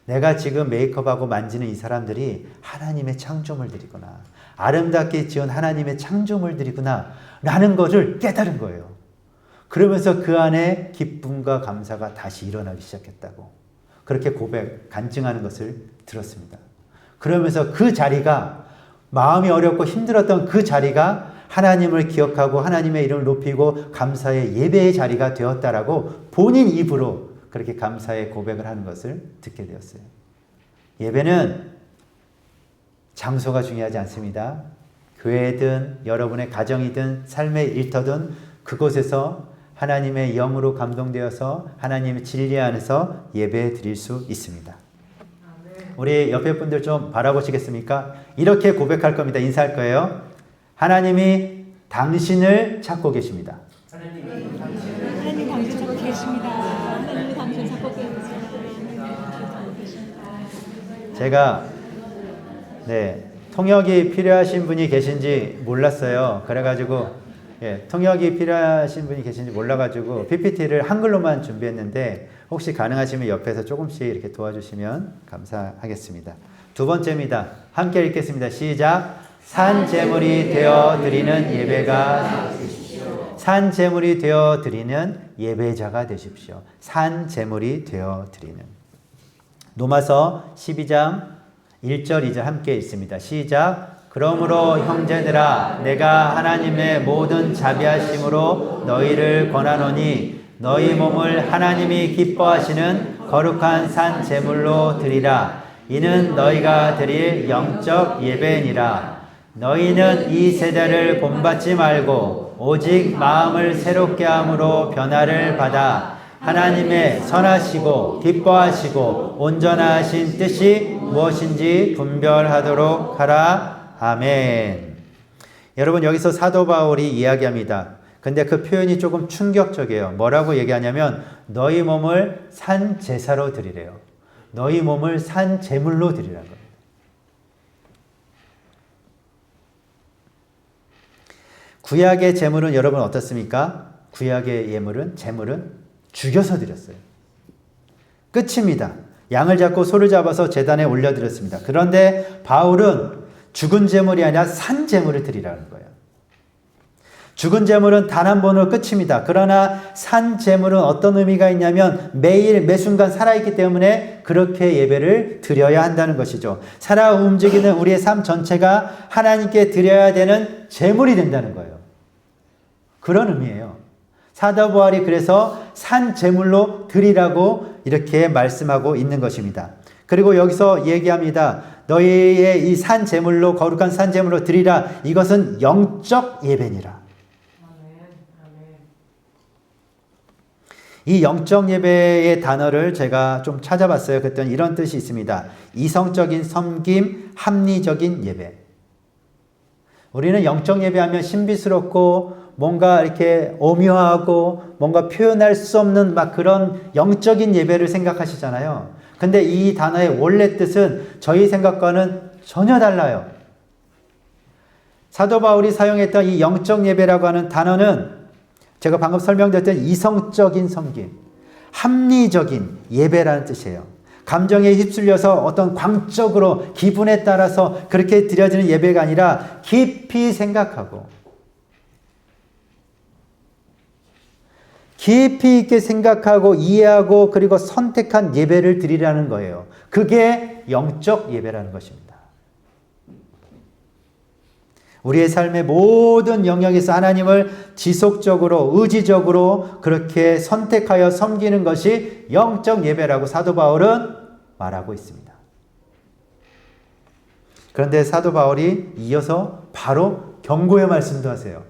내가 지금 메이크업하고 만지는 이 사람들이 하나님의 창조물들이구나. 아름답게 지은 하나님의 창조물들이구나. 라는 것을 깨달은 거예요. 그러면서 그 안에 기쁨과 감사가 다시 일어나기 시작했다고. 그렇게 간증하는 것을 들었습니다. 그러면서 그 자리가 마음이 어렵고 힘들었던 그 자리가 하나님을 기억하고 하나님의 이름을 높이고 감사의 예배의 자리가 되었다라고 본인 입으로 그렇게 감사의 고백을 하는 것을 듣게 되었어요. 예배는 장소가 중요하지 않습니다. 교회든 여러분의 가정이든 삶의 일터든 그곳에서 하나님의 영으로 감동되어서 하나님의 진리 안에서 예배 드릴 수 있습니다. 우리 옆에 분들 좀 바라보시겠습니까? 이렇게 고백할 겁니다. 인사할 거예요. 하나님이 당신을 찾고 계십니다. 하나님 당신 찾고 계십니다. 하나님 당신 찾고 계십니다. 제가 통역이 필요하신 분이 계신지 몰랐어요. 그래가지고 통역이 필요하신 분이 계신지 몰라가지고 PPT를 한글로만 준비했는데 혹시 가능하시면 옆에서 조금씩 이렇게 도와주시면 감사하겠습니다. 두 번째입니다. 함께 읽겠습니다. 시작. 산 제물이 되어 드리는 예배가 산 제물이 되어 드리는 예배자가 되십시오. 산 제물이 되어 드리는. 로마서 12장 1절 2절 함께 읽습니다. 시작. 그러므로 형제들아 내가 하나님의 모든 자비하심으로 너희를 권하노니 너희 몸을 하나님이 기뻐하시는 거룩한 산 제물로 드리라. 이는 너희가 드릴 영적 예배니라. 너희는 이 세대를 본받지 말고 오직 마음을 새롭게 함으로 변화를 받아 하나님의 선하시고 기뻐하시고 온전하신 뜻이 무엇인지 분별하도록 하라. 아멘. 여러분 여기서 사도 바울이 이야기합니다. 근데 그 표현이 조금 충격적이에요. 뭐라고 얘기하냐면 너희 몸을 산 제사로 드리래요. 너희 몸을 산 제물로 드리라는 겁니다. 구약의 제물은 여러분 어떻습니까? 구약의 제물은 죽여서 드렸어요. 끝입니다. 양을 잡고 소를 잡아서 제단에 올려드렸습니다. 그런데 바울은 죽은 제물이 아니라 산 제물을 드리라는 거예요. 죽은 제물은 단 한 번으로 끝입니다. 그러나 산 제물은 어떤 의미가 있냐면 매일 매순간 살아있기 때문에 그렇게 예배를 드려야 한다는 것이죠. 살아 움직이는 우리의 삶 전체가 하나님께 드려야 되는 제물이 된다는 거예요. 그런 의미예요. 사도 바울이 그래서 산 제물로 드리라고 이렇게 말씀하고 있는 것입니다. 그리고 여기서 얘기합니다. 너희의 이 산 제물로 거룩한 산 제물로 드리라. 이것은 영적 예배니라. 이 영적 예배의 단어를 제가 좀 찾아봤어요. 그랬더니 이런 뜻이 있습니다. 이성적인 섬김, 합리적인 예배. 우리는 영적 예배하면 신비스럽고 뭔가 이렇게 오묘하고 뭔가 표현할 수 없는 막 그런 영적인 예배를 생각하시잖아요. 근데 이 단어의 원래 뜻은 저희 생각과는 전혀 달라요. 사도 바울이 사용했던 이 영적 예배라고 하는 단어는 제가 방금 설명드렸던 이성적인 섬김, 합리적인 예배라는 뜻이에요. 감정에 휩쓸려서 어떤 광적으로 기분에 따라서 그렇게 드려지는 예배가 아니라 깊이 생각하고 깊이 있게 생각하고 이해하고 그리고 선택한 예배를 드리라는 거예요. 그게 영적 예배라는 것입니다. 우리의 삶의 모든 영역에서 하나님을 지속적으로 의지적으로 그렇게 선택하여 섬기는 것이 영적 예배라고 사도 바울은 말하고 있습니다. 그런데 사도 바울이 이어서 바로 경고의 말씀도 하세요.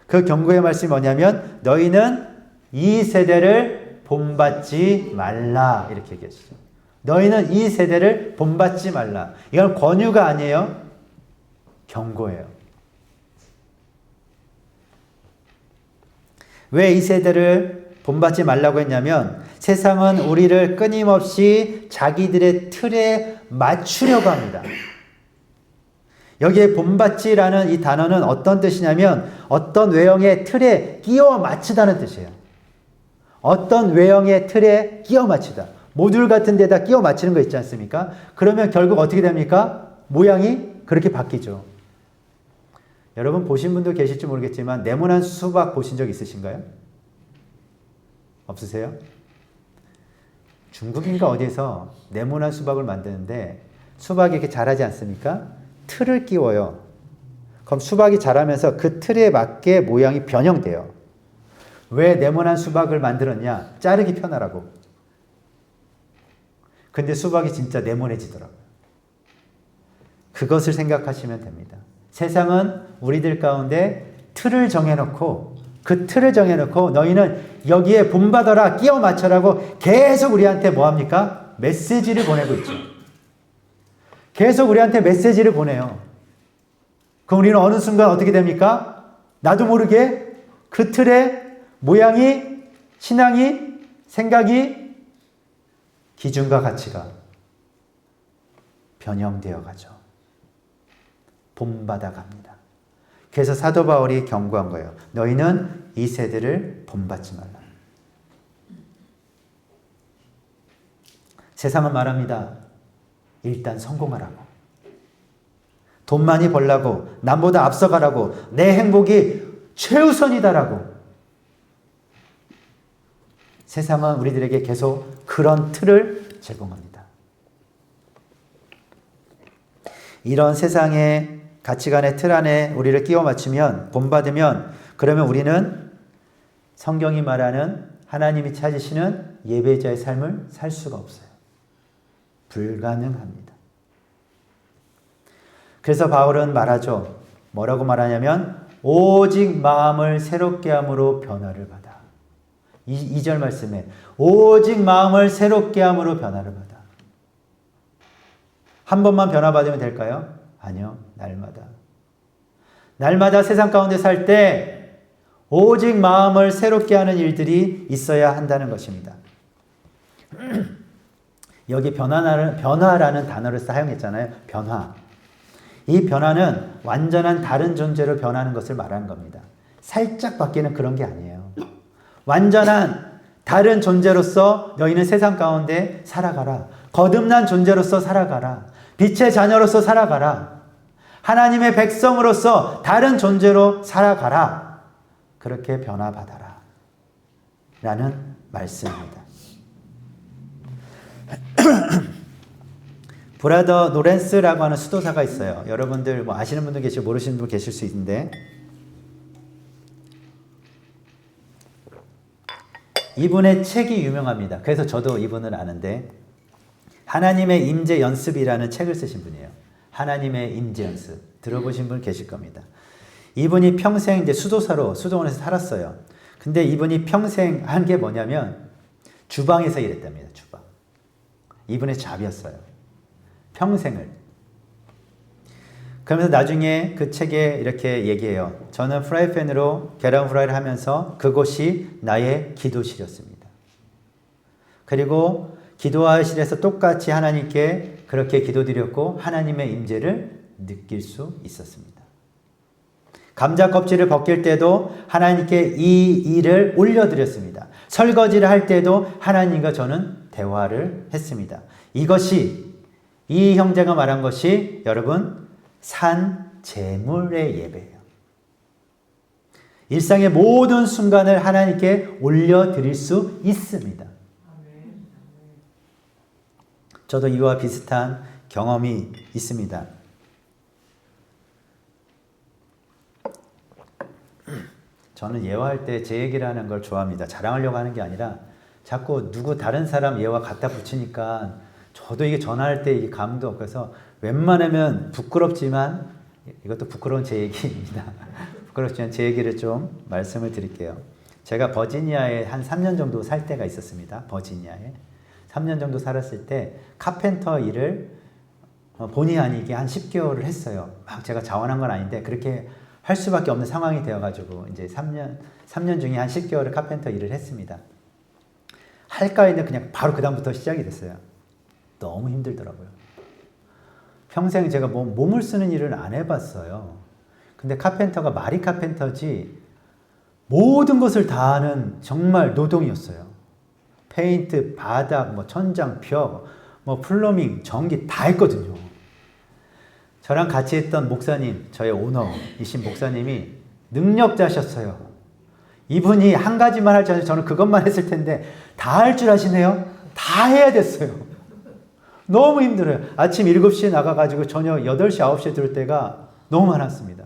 그 경고의 말씀이 뭐냐면 너희는 이 세대를 본받지 말라 이렇게 얘기하시죠. 너희는 이 세대를 본받지 말라. 이건 권유가 아니에요. 경고예요. 왜 이 세대를 본받지 말라고 했냐면 세상은 우리를 끊임없이 자기들의 틀에 맞추려고 합니다. 여기에 본받지라는 이 단어는 어떤 뜻이냐면 어떤 외형의 틀에 끼워 맞추다는 뜻이에요. 어떤 외형의 틀에 끼워 맞추다. 모듈 같은 데다 끼워 맞추는 거 있지 않습니까? 그러면 결국 어떻게 됩니까? 모양이 그렇게 바뀌죠. 여러분 보신 분도 계실지 모르겠지만 네모난 수박 보신 적 있으신가요? 없으세요? 중국인가 어디에서 네모난 수박을 만드는데 수박이 이렇게 자라지 않습니까? 틀을 끼워요. 그럼 수박이 자라면서 그 틀에 맞게 모양이 변형돼요. 왜 네모난 수박을 만들었냐? 자르기 편하라고. 근데 수박이 진짜 네모내지더라고요. 그것을 생각하시면 됩니다. 세상은 우리들 가운데 틀을 정해놓고 그 틀을 정해놓고 너희는 여기에 본받아라 끼워 맞춰라고 계속 우리한테 뭐합니까? 메시지를 보내고 있죠. 계속 우리한테 메시지를 보내요. 그럼 우리는 어느 순간 어떻게 됩니까? 나도 모르게 그 틀의 모양이, 신앙이, 생각이, 기준과 가치가 변형되어 가죠. 본받아 갑니다. 그래서 사도 바울이 경고한 거예요. 너희는 이 세대를 본받지 말라. 세상은 말합니다. 일단 성공하라고. 돈 많이 벌라고. 남보다 앞서가라고. 내 행복이 최우선이다라고. 세상은 우리들에게 계속 그런 틀을 제공합니다. 이런 세상의 가치관의 틀 안에 우리를 끼워 맞추면, 본받으면, 그러면 우리는 성경이 말하는 하나님이 찾으시는 예배자의 삶을 살 수가 없어요. 불가능합니다. 그래서 바울은 말하죠. 뭐라고 말하냐면 오직 마음을 새롭게 함으로 변화를 받아. 2절 말씀에 오직 마음을 새롭게 함으로 변화를 받아. 한 번만 변화받으면 될까요? 아니요. 날마다. 날마다 세상 가운데 살 때 오직 마음을 새롭게 하는 일들이 있어야 한다는 것입니다. 여기 변화라는 단어를 사용했잖아요. 변화. 이 변화는 완전한 다른 존재로 변하는 것을 말하는 겁니다. 살짝 바뀌는 그런 게 아니에요. 완전한 다른 존재로서 너희는 세상 가운데 살아가라. 거듭난 존재로서 살아가라. 빛의 자녀로서 살아가라. 하나님의 백성으로서 다른 존재로 살아가라. 그렇게 변화받아라. 라는 말씀입니다. 브라더 노렌스라고 하는 수도사가 있어요. 여러분들 뭐 아시는 분도 계시고 모르시는 분 계실 수 있는데 이분의 책이 유명합니다. 그래서 저도 이분을 아는데 하나님의 임재 연습이라는 책을 쓰신 분이에요. 하나님의 임재 연습. 들어보신 분 계실 겁니다. 이분이 평생 이제 수도사로 수도원에서 살았어요. 근데 이분이 평생 한 게 뭐냐면 주방에서 일했답니다. 주방. 이분의 잡이었어요. 평생을. 그러면서 나중에 그 책에 이렇게 얘기해요. 저는 프라이팬으로 계란 후라이를 하면서 그곳이 나의 기도실이었습니다. 그리고 기도실에서 똑같이 하나님께 그렇게 기도드렸고 하나님의 임재를 느낄 수 있었습니다. 감자 껍질을 벗길 때도 하나님께 이 일을 올려드렸습니다. 설거지를 할 때도 하나님과 저는 대화를 했습니다. 이것이 이 형제가 말한 것이 여러분 산 제물의 예배예요. 일상의 모든 순간을 하나님께 올려드릴 수 있습니다. 저도 이와 비슷한 경험이 있습니다. 저는 예화할 때 제 얘기를 하는 걸 좋아합니다. 자랑하려고 하는 게 아니라 자꾸 누구 다른 사람 예화 갖다 붙이니까 저도 이게 전화할 때 이게 감도 없어서 웬만하면 부끄럽지만 이것도 부끄러운 제 얘기입니다. 부끄럽지만 제 얘기를 좀 말씀을 드릴게요. 제가 버지니아에 한 3년 정도 살 때가 있었습니다. 버지니아에. 3년 정도 살았을 때 카펜터 일을 본의 아니게 한 10개월을 했어요. 막 제가 자원한 건 아닌데 그렇게 할 수밖에 없는 상황이 되어가지고 이제 3년 중에 한 10개월을 카펜터 일을 했습니다. 할까 했는데 그냥 바로 그 다음부터 시작이 됐어요. 너무 힘들더라고요. 평생 제가 몸을 쓰는 일을 안 해봤어요. 근데 카펜터가 말이 카펜터지 모든 것을 다 하는 정말 노동이었어요. 페인트, 바닥, 뭐 천장, 벽, 뭐 플로밍, 전기 다 했거든요. 저랑 같이 했던 목사님, 저의 오너이신 목사님이 능력자셨어요. 이분이 한 가지만 할 줄 알았는데 저는 그것만 했을 텐데 다 할 줄 아시네요. 다 해야 됐어요. 너무 힘들어요. 아침 7시에 나가가지고 저녁 8시, 9시에 들어올 때가 너무 많았습니다.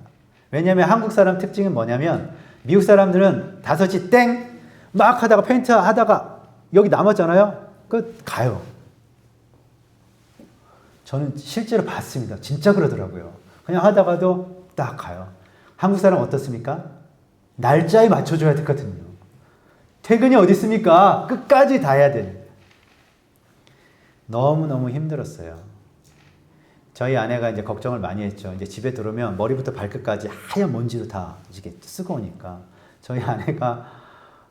왜냐하면 한국 사람 특징은 뭐냐면 미국 사람들은 5시 땡! 막 하다가 페인트 하다가 여기 남았잖아요. 가요. 저는 실제로 봤습니다. 진짜 그러더라고요. 그냥 하다가도 딱 가요. 한국 사람 어떻습니까? 날짜에 맞춰줘야 되거든요. 퇴근이 어디 있습니까? 끝까지 다 해야 돼요. 너무너무 힘들었어요. 저희 아내가 이제 걱정을 많이 했죠. 이제 집에 들어오면 머리부터 발끝까지 하얀 먼지로 다 이렇게 쓰고 오니까 저희 아내가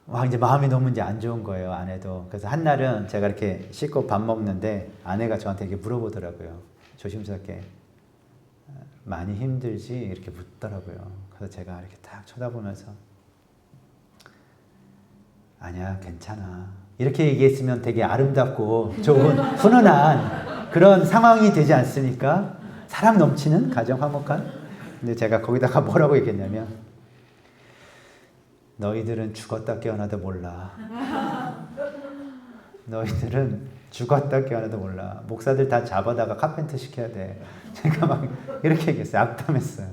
막 이제 마음이 너무 이제 안 좋은 거예요. 아내도. 그래서 한 날은 제가 이렇게 씻고 밥 먹는데 아내가 저한테 이렇게 물어보더라고요. 조심스럽게 많이 힘들지? 이렇게 묻더라고요. 그래서 제가 이렇게 딱 쳐다보면서 아니야, 괜찮아. 이렇게 얘기했으면 되게 아름답고 좋은 훈훈한 그런 상황이 되지 않습니까? 사랑 넘치는 가정 화목한. 근데 제가 거기다가 뭐라고 얘기했냐면 너희들은 죽었다 깨어나도 몰라. 너희들은 죽었다 깨어나도 몰라. 목사들 다 잡아다가 카펜터 시켜야 돼. 제가 막 이렇게 얘기했어요. 악담했어요.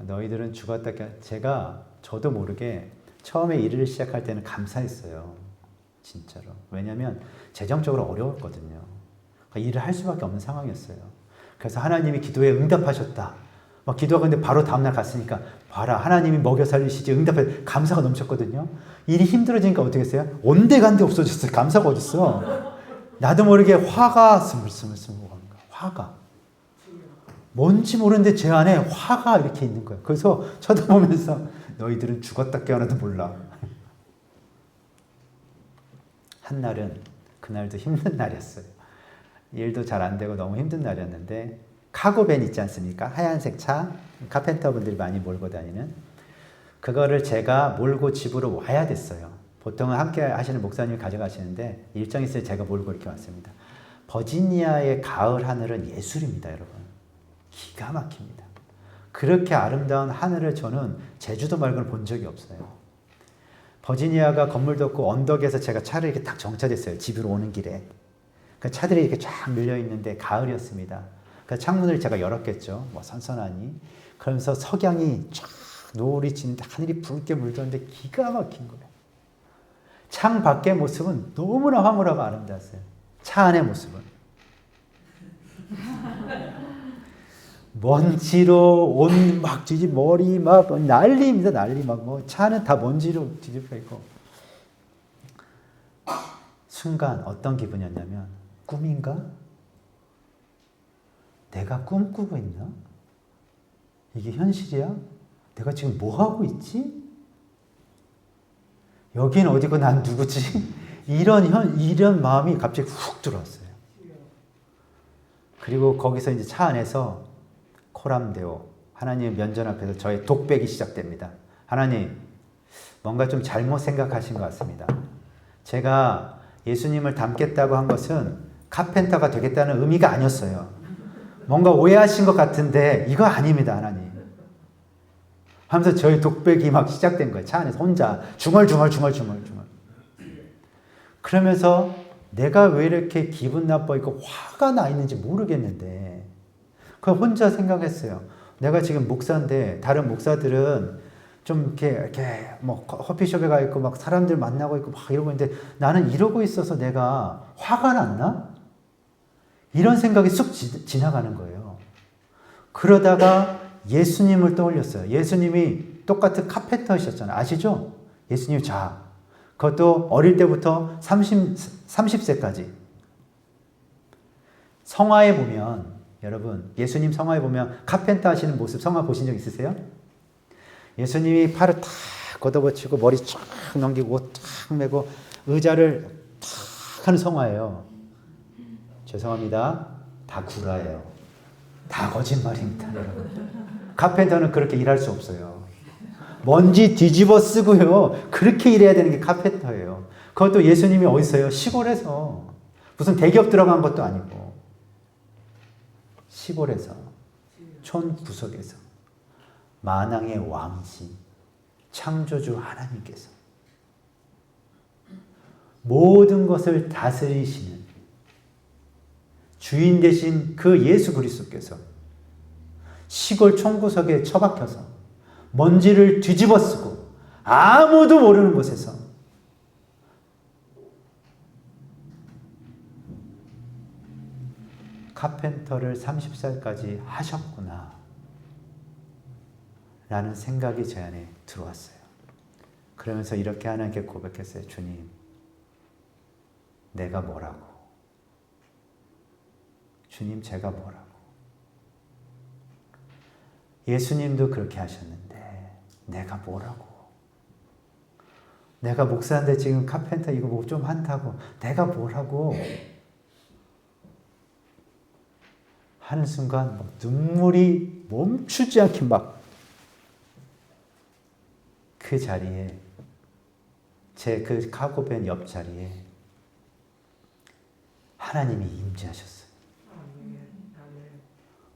너희들은 죽었다 깨어나. 저도 모르게 처음에 일을 시작할 때는 감사했어요. 진짜로. 왜냐하면 재정적으로 어려웠거든요. 그러니까 일을 할 수밖에 없는 상황이었어요. 그래서 하나님이 기도에 응답하셨다. 막 기도하고 있는데 바로 다음날 갔으니까 봐라, 하나님이 먹여 살리시지 응답해. 감사가 넘쳤거든요. 일이 힘들어지니까 어떻게 했어요? 온데간데 없어졌어요. 감사가 어딨어. 나도 모르게 화가 스물스물 오는 거야. 화가. 뭔지 모르는데 제 안에 화가 이렇게 있는 거예요. 그래서 쳐다보면서 너희들은 죽었다 깨어나도 몰라. 한날은 그날도 힘든 날이었어요. 일도 잘 안 되고 너무 힘든 날이었는데 카고밴 있지 않습니까? 하얀색 차, 카펜터 분들이 많이 몰고 다니는 그거를 제가 몰고 집으로 와야 됐어요. 보통은 함께 하시는 목사님이 가져가시는데 일정이 있어서 제가 몰고 이렇게 왔습니다. 버지니아의 가을 하늘은 예술입니다, 여러분. 기가 막힙니다. 그렇게 아름다운 하늘을 저는 제주도 말고는 본 적이 없어요. 버지니아가 건물도 없고 언덕에서 제가 차를 이렇게 딱 정차됐어요. 집으로 오는 길에. 그 차들이 이렇게 쫙 밀려 있는데 가을이었습니다. 그 창문을 제가 열었겠죠. 뭐 선선하니. 그러면서 석양이 쫙 노을이 지는데 하늘이 붉게 물드는데 기가 막힌 거예요. 창 밖의 모습은 너무나 황홀하고 아름다웠어요. 차 안의 모습은. 먼지로 온 막 머리 막 난리입니다. 난리 막 뭐 차는 다 먼지로 뒤집혀 있고. 순간 어떤 기분이었냐면 꿈인가? 내가 꿈꾸고 있나? 이게 현실이야? 내가 지금 뭐 하고 있지? 여긴 어디고 난 누구지? 이런 마음이 갑자기 훅 들어왔어요. 그리고 거기서 이제 차 안에서 코람데오 하나님 면전 앞에서 저의 독백이 시작됩니다. 하나님, 뭔가 좀 잘못 생각하신 것 같습니다. 제가 예수님을 닮겠다고 한 것은 카펜터가 되겠다는 의미가 아니었어요. 뭔가 오해하신 것 같은데 이거 아닙니다, 하나님. 하면서 저의 독백이 막 시작된 거예요. 차 안에서 혼자 중얼중얼. 그러면서 내가 왜 이렇게 기분 나빠 있고 화가 나 있는지 모르겠는데 그 혼자 생각했어요. 내가 지금 목사인데 다른 목사들은 좀 이렇게 뭐 커피숍에 가 있고 막 사람들 만나고 있고 막 이러고 있는데 나는 이러고 있어서 내가 화가 났나? 이런 생각이 쑥 지나가는 거예요. 그러다가 예수님을 떠올렸어요. 예수님이 똑같은 카펜터이셨잖아요. 아시죠? 예수님 그것도 어릴 때부터 30세까지. 성화에 보면 여러분 예수님 성화에 보면 카펜터 하시는 모습 성화 보신 적 있으세요? 예수님이 팔을 탁 걷어붙이고 머리 쫙 넘기고 옷 탁 메고 의자를 탁 하는 성화예요. 죄송합니다. 다 구라예요. 다 거짓말입니다, 여러분. 카펜터는 그렇게 일할 수 없어요. 먼지 뒤집어 쓰고요. 그렇게 일해야 되는 게 카펜터예요. 그것도 예수님이 어디서요? 시골에서. 무슨 대기업 들어간 것도 아니고 시골에서, 촌 구석에서 만왕의 왕신 창조주 하나님께서 모든 것을 다스리시는 주인 되신 그 예수 그리스도께서 시골 촌구석에 처박혀서 먼지를 뒤집어 쓰고 아무도 모르는 곳에서 카펜터를 30살까지 하셨구나 라는 생각이 제 안에 들어왔어요. 그러면서 이렇게 하나님께 고백했어요. 주님, 내가 뭐라고? 주님, 제가 뭐라고? 예수님도 그렇게 하셨는데 내가 뭐라고? 내가 목사인데 지금 카펜터 이거 뭐 좀 한다고 내가 뭐라고? 하는 순간 막 눈물이 멈추지 않게 막 그 자리에, 제 그 카고벤 옆자리에 하나님이 임재하셨어요.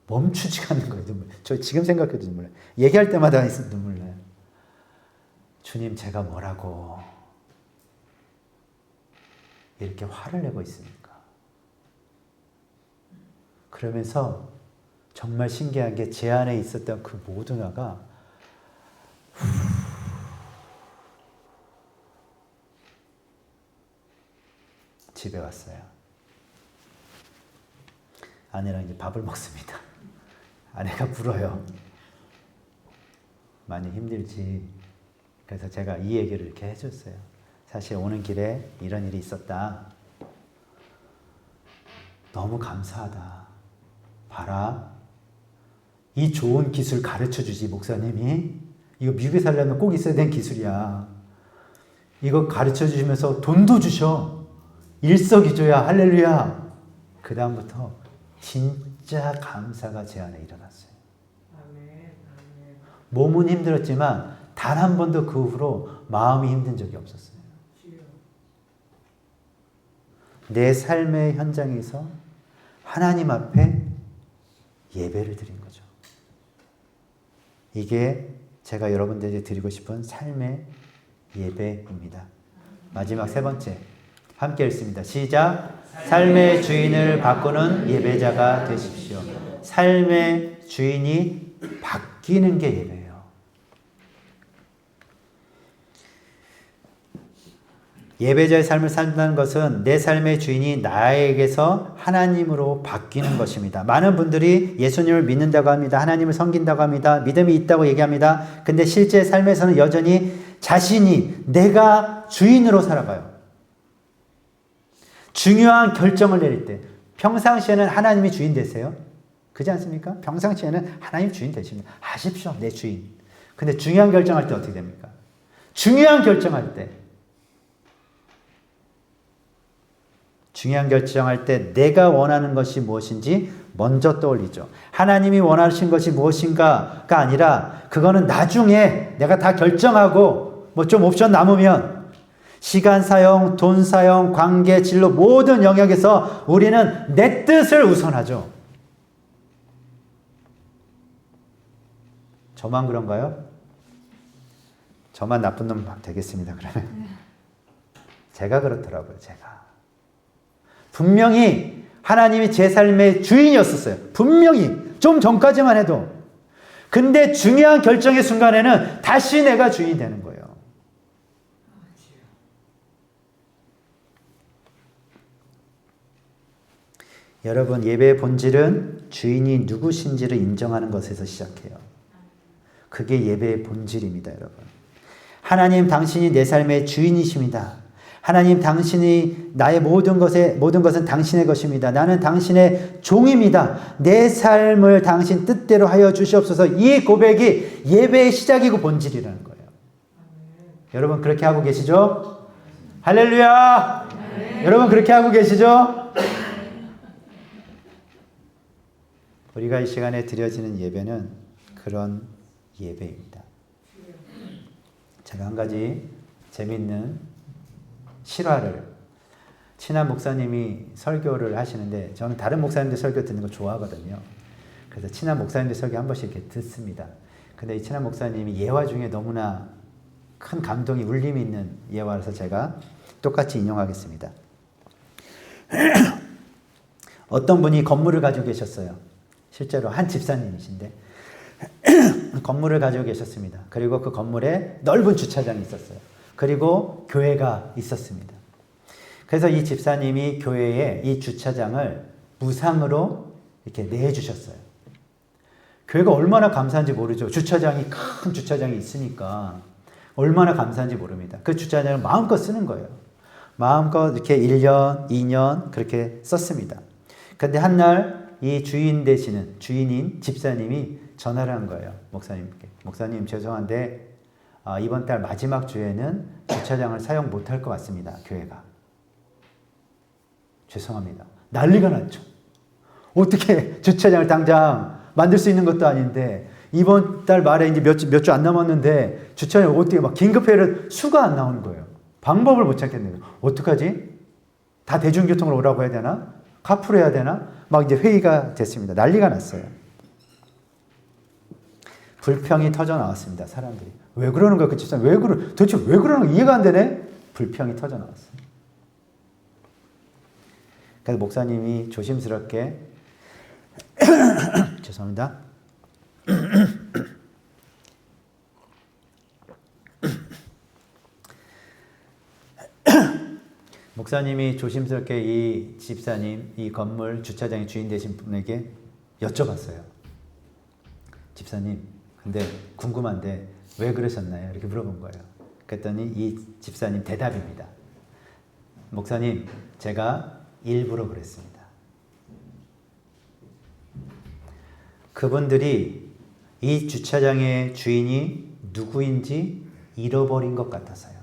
멈추지가 않는 거예요. 눈물. 저 지금 생각해도 눈물 나요. 얘기할 때마다 눈물 나요. 주님, 제가 뭐라고 이렇게 화를 내고 있습니까? 그러면서 정말 신기한 게 제 안에 있었던 그 모든 화가 집에 왔어요. 아내랑 이제 밥을 먹습니다. 아내가 울어요. 많이 힘들지. 그래서 제가 이 얘기를 이렇게 해줬어요. 사실 오는 길에 이런 일이 있었다. 너무 감사하다. 봐라. 이 좋은 기술 가르쳐 주지, 목사님이. 이거 미국에 살려면 꼭 있어야 되는 기술이야. 이거 가르쳐 주시면서 돈도 주셔. 일석이조야. 할렐루야. 그 다음부터 진짜 감사가 제 안에 일어났어요. 몸은 힘들었지만 단 한 번도 그 후로 마음이 힘든 적이 없었어요. 내 삶의 현장에서 하나님 앞에 예배를 드린 거죠. 이게 제가 여러분들에게 드리고 싶은 삶의 예배입니다. 마지막 세 번째, 함께 읽습니다. 시작. 삶의 주인을 바꾸는 예배자가 되십시오. 삶의 주인이 바뀌는 게 예배예요. 예배자의 삶을 산다는 것은 내 삶의 주인이 나에게서 하나님으로 바뀌는 것입니다. 많은 분들이 예수님을 믿는다고 합니다. 하나님을 섬긴다고 합니다. 믿음이 있다고 얘기합니다. 근데 실제 삶에서는 여전히 자신이 내가 주인으로 살아가요. 중요한 결정을 내릴 때 평상시에는 하나님이 주인 되세요. 그렇지 않습니까? 평상시에는 하나님 주인 되십니다. 하십시오. 내 주인. 근데 중요한 결정할 때 어떻게 됩니까? 중요한 결정할 때 내가 원하는 것이 무엇인지 먼저 떠올리죠. 하나님이 원하신 것이 무엇인가가 아니라 그거는 나중에 내가 다 결정하고 뭐 좀 옵션 남으면 시간 사용, 돈 사용, 관계, 진로 모든 영역에서 우리는 내 뜻을 우선하죠. 저만 그런가요? 저만 나쁜 놈 되겠습니다. 그러면 제가 그렇더라고요. 제가. 분명히 하나님이 제 삶의 주인이었었어요. 분명히 좀 전까지만 해도. 근데 중요한 결정의 순간에는 다시 내가 주인이 되는 거예요. 여러분, 예배의 본질은 주인이 누구신지를 인정하는 것에서 시작해요. 그게 예배의 본질입니다, 여러분. 하나님, 당신이 내 삶의 주인이십니다. 하나님, 당신이 나의 모든 것은 당신의 것입니다. 나는 당신의 종입니다. 내 삶을 당신 뜻대로 하여 주시옵소서. 이 고백이 예배의 시작이고 본질이라는 거예요. 여러분, 그렇게 하고 계시죠? 할렐루야! 여러분, 그렇게 하고 계시죠? 우리가 이 시간에 드려지는 예배는 그런 예배입니다. 제가 한 가지 재미있는 실화를 친한 목사님이 설교를 하시는데 저는 다른 목사님들 설교 듣는 거 좋아하거든요. 그래서 친한 목사님들 설교 한 번씩 이렇게 듣습니다. 근데 이 친한 목사님이 예화 중에 너무나 큰 감동이 울림이 있는 예화라서 제가 똑같이 인용하겠습니다. 어떤 분이 건물을 가지고 계셨어요. 실제로 한 집사님이신데 건물을 가지고 계셨습니다. 그리고 그 건물에 넓은 주차장이 있었어요. 그리고 교회가 있었습니다. 그래서 이 집사님이 교회에 이 주차장을 무상으로 이렇게 내주셨어요. 교회가 얼마나 감사한지 모르죠. 주차장이 큰 주차장이 있으니까 얼마나 감사한지 모릅니다. 그 주차장을 마음껏 쓰는 거예요. 마음껏 이렇게 1년, 2년 그렇게 썼습니다. 근데 한 날 이 주인인 집사님이 전화를 한 거예요. 목사님께. 목사님 죄송한데 이번 달 마지막 주에는 주차장을 사용 못할 것 같습니다. 교회가. 죄송합니다. 난리가 났죠. 어떻게 주차장을 당장 만들 수 있는 것도 아닌데 이번 달 말에 이제 몇 주 안 남았는데 주차장을 어떻게 막 긴급회의를 수가 안 나오는 거예요. 방법을 못 찾겠네요. 어떡하지? 다 대중교통으로 오라고 해야 되나? 카풀 해야 되나? 막 이제 회의가 됐습니다. 난리가 났어요. 불평이 터져 나왔습니다. 사람들이. 왜 그러는 거야? 그 집사님 도대체 왜 그러는 거 이해가 안 되네? 불평이 터져 나왔어요. 그래서 목사님이 조심스럽게 죄송합니다. 목사님이 조심스럽게 이 집사님, 이 건물 주차장의 주인 되신 분에게 여쭤봤어요. 집사님, 근데 궁금한데 왜 그러셨나요? 이렇게 물어본 거예요. 그랬더니 이 집사님 대답입니다. 목사님, 제가 일부러 그랬습니다. 그분들이 이 주차장의 주인이 누구인지 잃어버린 것 같아서요.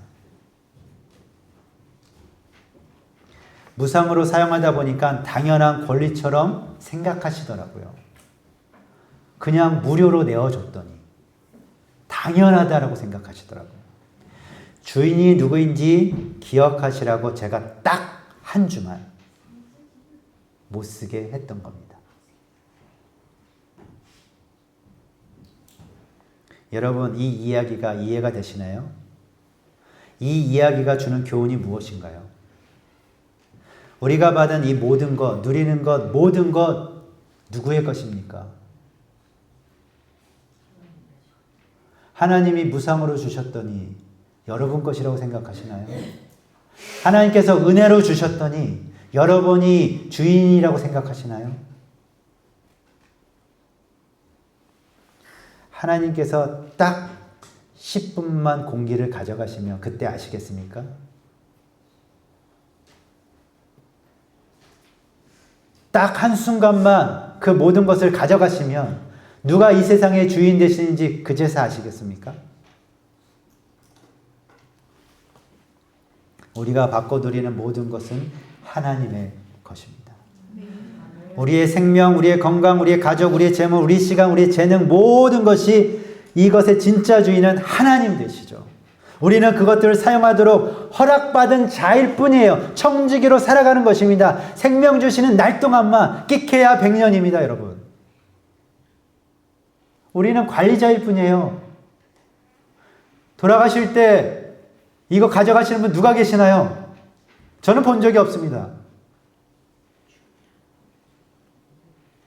무상으로 사용하다 보니까 당연한 권리처럼 생각하시더라고요. 그냥 무료로 내어줬더니 당연하다라고 생각하시더라고요. 주인이 누구인지 기억하시라고 제가 딱 한 주만 못 쓰게 했던 겁니다. 여러분, 이 이야기가 이해가 되시나요? 이 이야기가 주는 교훈이 무엇인가요? 우리가 받은 이 모든 것, 누리는 것, 모든 것 누구의 것입니까? 하나님이 무상으로 주셨더니 여러분 것이라고 생각하시나요? 하나님께서 은혜로 주셨더니 여러분이 주인이라고 생각하시나요? 하나님께서 딱 10분만 공기를 가져가시면 그때 아시겠습니까? 딱 한순간만 그 모든 것을 가져가시면 누가 이 세상의 주인 되시는지 그제서 아시겠습니까? 우리가 받고 누리는 모든 것은 하나님의 것입니다. 우리의 생명, 우리의 건강, 우리의 가족, 우리의 재물, 우리의 시간, 우리의 재능 모든 것이 이것의 진짜 주인은 하나님 되시죠. 우리는 그것들을 사용하도록 허락받은 자일 뿐이에요. 청지기로 살아가는 것입니다. 생명 주시는 날 동안만 끼케야 100년입니다, 여러분. 우리는 관리자일 뿐이에요. 돌아가실 때 이거 가져가시는 분 누가 계시나요? 저는 본 적이 없습니다.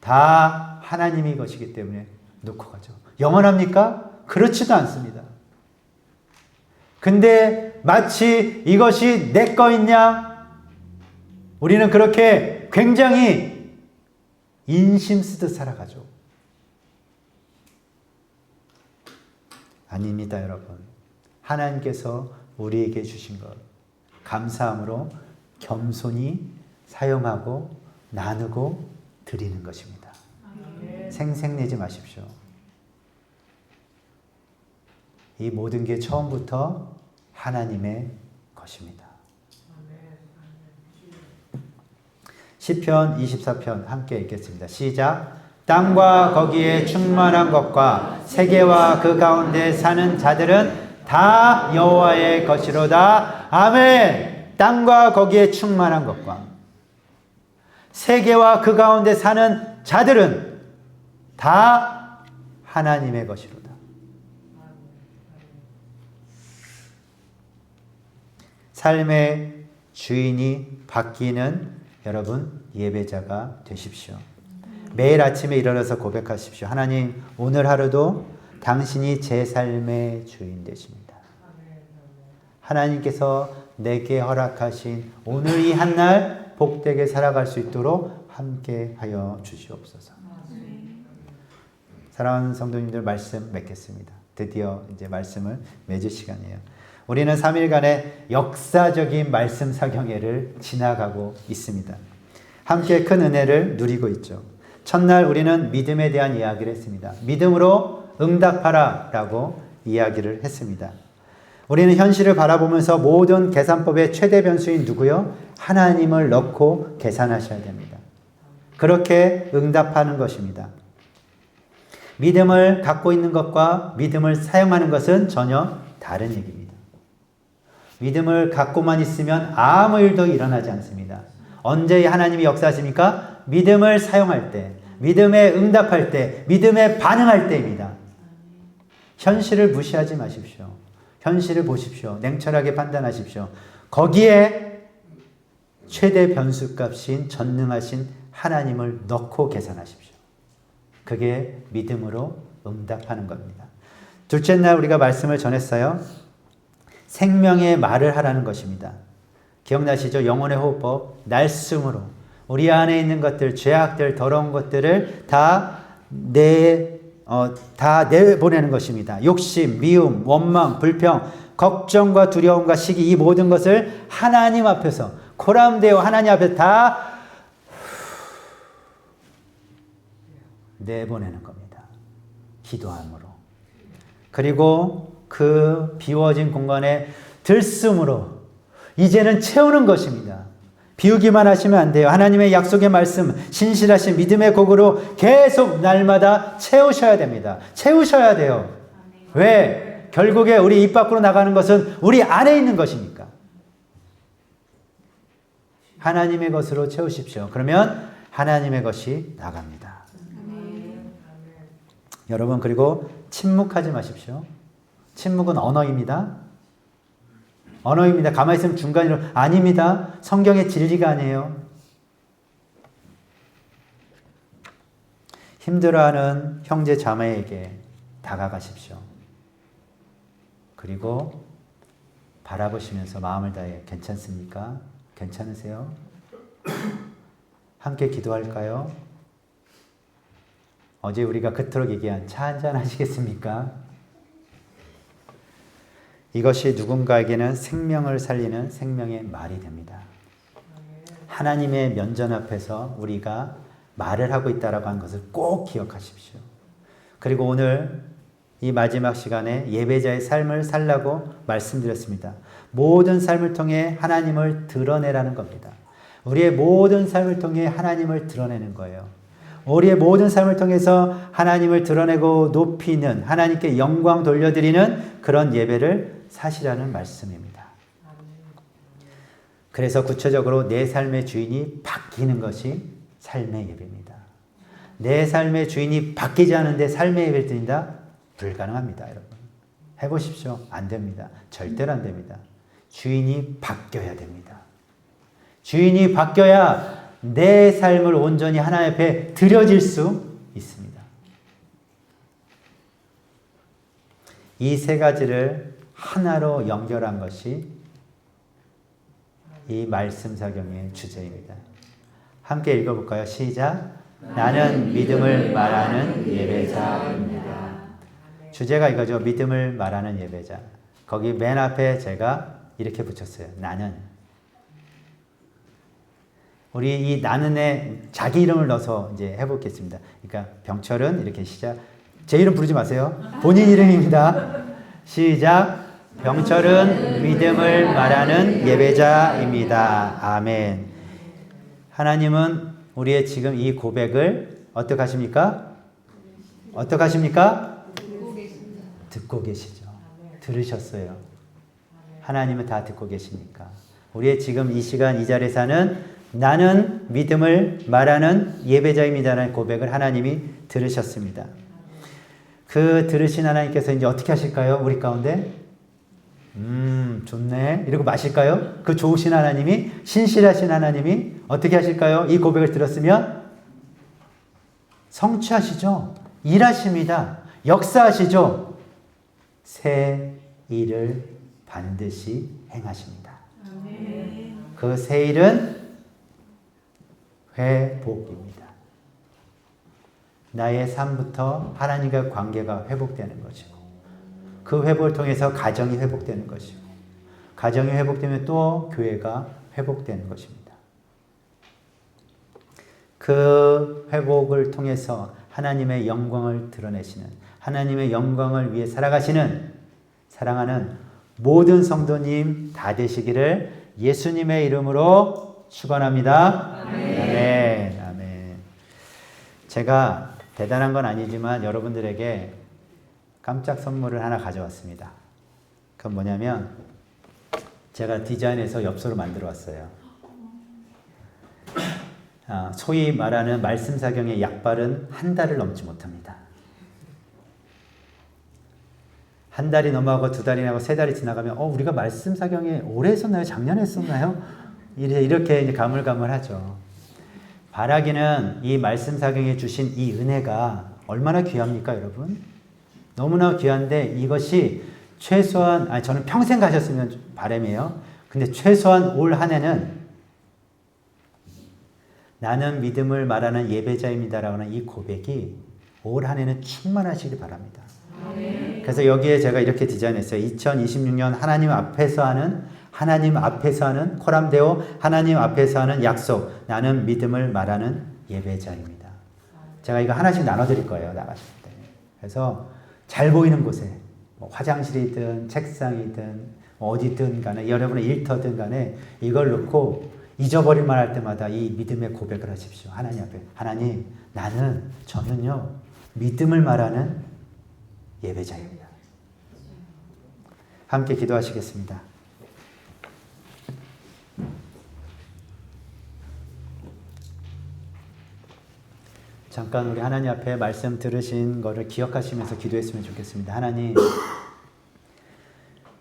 다 하나님이 것이기 때문에 놓고 가죠. 영원합니까? 그렇지도 않습니다. 근데 마치 이것이 내 거인 양 우리는 그렇게 굉장히 인심 쓰듯 살아가죠. 아닙니다, 여러분. 하나님께서 우리에게 주신 것 감사함으로 겸손히 사용하고 나누고 드리는 것입니다. 생색내지 마십시오. 이 모든 게 처음부터 하나님의 것입니다. 시편 24편 함께 읽겠습니다. 시작. 땅과 거기에 충만한 것과 세계와 그 가운데 사는 자들은 다 여호와의 것이로다. 아멘. 땅과 거기에 충만한 것과 세계와 그 가운데 사는 자들은 다 하나님의 것이로다. 삶의 주인이 바뀌는 여러분 예배자가 되십시오. 매일 아침에 일어나서 고백하십시오. 하나님, 오늘 하루도 당신이 제 삶의 주인 되십니다. 하나님께서 내게 허락하신 오늘 이 한날 복되게 살아갈 수 있도록 함께 하여 주시옵소서. 사랑하는 성도님들, 말씀 맺겠습니다. 드디어 이제 말씀을 맺을 시간이에요. 우리는 3일간의 역사적인 말씀 사경회를 지나가고 있습니다. 함께 큰 은혜를 누리고 있죠. 첫날 우리는 믿음에 대한 이야기를 했습니다. 믿음으로 응답하라 라고 이야기를 했습니다. 우리는 현실을 바라보면서 모든 계산법의 최대 변수인 누구요? 하나님을 넣고 계산하셔야 됩니다. 그렇게 응답하는 것입니다. 믿음을 갖고 있는 것과 믿음을 사용하는 것은 전혀 다른 얘기입니다. 믿음을 갖고만 있으면 아무 일도 일어나지 않습니다. 언제 하나님이 역사하십니까? 믿음을 사용할 때, 믿음에 응답할 때, 믿음에 반응할 때입니다. 현실을 무시하지 마십시오. 현실을 보십시오. 냉철하게 판단하십시오. 거기에 최대 변수값인 전능하신 하나님을 넣고 계산하십시오. 그게 믿음으로 응답하는 겁니다. 둘째 날 우리가 말씀을 전했어요. 생명의 말을 하라는 것입니다. 기억나시죠? 영혼의 호흡법, 날숨으로 우리 안에 있는 것들, 죄악들, 더러운 것들을 다 내보내는 것입니다. 욕심, 미움, 원망, 불평, 걱정과 두려움과 시기, 이 모든 것을 하나님 앞에서 코람되어 하나님 앞에 다 내보내는 겁니다. 기도함으로. 그리고 그 비워진 공간에 들숨으로 이제는 채우는 것입니다. 비우기만 하시면 안 돼요. 하나님의 약속의 말씀, 신실하신 믿음의 곡으로 계속 날마다 채우셔야 됩니다. 채우셔야 돼요. 왜? 결국에 우리 입 밖으로 나가는 것은 우리 안에 있는 것이니까. 하나님의 것으로 채우십시오. 그러면 하나님의 것이 나갑니다. 여러분, 그리고 침묵하지 마십시오. 침묵은 언어입니다. 언어입니다. 가만히 있으면 중간으로 아닙니다. 성경의 진리가 아니에요. 힘들어하는 형제 자매에게 다가가십시오. 그리고 바라보시면서 마음을 다해 괜찮습니까? 괜찮으세요? 함께 기도할까요? 어제 우리가 그토록 얘기한 차 한잔 하시겠습니까? 이것이 누군가에게는 생명을 살리는 생명의 말이 됩니다. 하나님의 면전 앞에서 우리가 말을 하고 있다라고 하는 것을 꼭 기억하십시오. 그리고 오늘 이 마지막 시간에 예배자의 삶을 살라고 말씀드렸습니다. 모든 삶을 통해 하나님을 드러내라는 겁니다. 우리의 모든 삶을 통해 하나님을 드러내는 거예요. 우리의 모든 삶을 통해서 하나님을 드러내고 높이는, 하나님께 영광 돌려드리는 그런 예배를 사시라는 말씀입니다. 그래서 구체적으로 내 삶의 주인이 바뀌는 것이 삶의 예배입니다. 내 삶의 주인이 바뀌지 않은데 삶의 예배를 드린다? 불가능합니다, 여러분. 해보십시오. 안 됩니다. 절대로 안 됩니다. 주인이 바뀌어야 됩니다. 주인이 바뀌어야 내 삶을 온전히 하나님 앞에 드려질 수 있습니다. 이 세 가지를 하나로 연결한 것이 이 말씀 사경의 주제입니다. 함께 읽어볼까요? 시작. 나는 믿음을 말하는 예배자입니다. 주제가 이거죠. 믿음을 말하는 예배자. 거기 맨 앞에 제가 이렇게 붙였어요. 나는. 우리 이 나는에 자기 이름을 넣어서 이제 해보겠습니다. 그러니까 병철은 이렇게 시작. 제 이름 부르지 마세요. 본인 이름입니다. 시작. 병철은 믿음을 말하는 예배자입니다. 아멘. 하나님은 우리의 지금 이 고백을 어떻게 하십니까? 어떻게 하십니까? 듣고 계시죠. 들으셨어요. 하나님은 다 듣고 계시니까 우리의 지금 이 시간 이 자리에서는 나는 믿음을 말하는 예배자입니다라는 고백을 하나님이 들으셨습니다. 그 들으신 하나님께서 이제 어떻게 하실까요? 우리 가운데? 좋네. 이러고 마실까요? 그 좋으신 하나님이, 신실하신 하나님이 어떻게 하실까요? 이 고백을 들었으면 성취하시죠. 일하십니다. 역사하시죠. 새 일을 반드시 행하십니다. 그 새 일은 회복입니다. 나의 삶부터 하나님과 관계가 회복되는 것이고, 그 회복을 통해서 가정이 회복되는 것이고, 가정이 회복되면 또 교회가 회복되는 것입니다. 그 회복을 통해서 하나님의 영광을 드러내시는, 하나님의 영광을 위해 살아가시는 사랑하는 모든 성도님 다 되시기를 예수님의 이름으로 축원합니다. 아멘. 아멘. 제가 대단한 건 아니지만 여러분들에게 깜짝 선물을 하나 가져왔습니다. 그건 뭐냐면 제가 디자인해서 엽서로 만들어 왔어요. 소위 말하는 말씀 사경의 약발은 한 달을 넘지 못합니다. 한 달이 넘어가고 두 달이 나고 세 달이 지나가면 우리가 말씀 사경에 올해 했었나요? 작년에 했었나요? 이렇게 이제 가물가물하죠. 바라기는 이 말씀 사경에 주신 이 은혜가 얼마나 귀합니까, 여러분? 너무나 귀한데 이것이 최소한 저는 평생 가셨으면 바람이에요. 근데 최소한 올 한 해는 나는 믿음을 말하는 예배자입니다라는 이 고백이 올 한 해는 충만하시길 바랍니다. 그래서 여기에 제가 이렇게 디자인했어요. 2026년 하나님 앞에서 하는 코람데오 하나님 앞에서 하는 약속, 나는 믿음을 말하는 예배자입니다. 제가 이거 하나씩 나눠드릴 거예요, 나가실 때. 그래서 잘 보이는 곳에 화장실이든 책상이든 어디든 간에 여러분의 일터든 간에 이걸 넣고 잊어버릴 말 할 때마다 이 믿음의 고백을 하십시오. 하나님 앞에. 하나님, 저는요 믿음을 말하는 예배자입니다. 함께 기도하시겠습니다. 잠깐 우리 하나님 앞에 말씀 들으신 거를 기억하시면서 기도했으면 좋겠습니다. 하나님,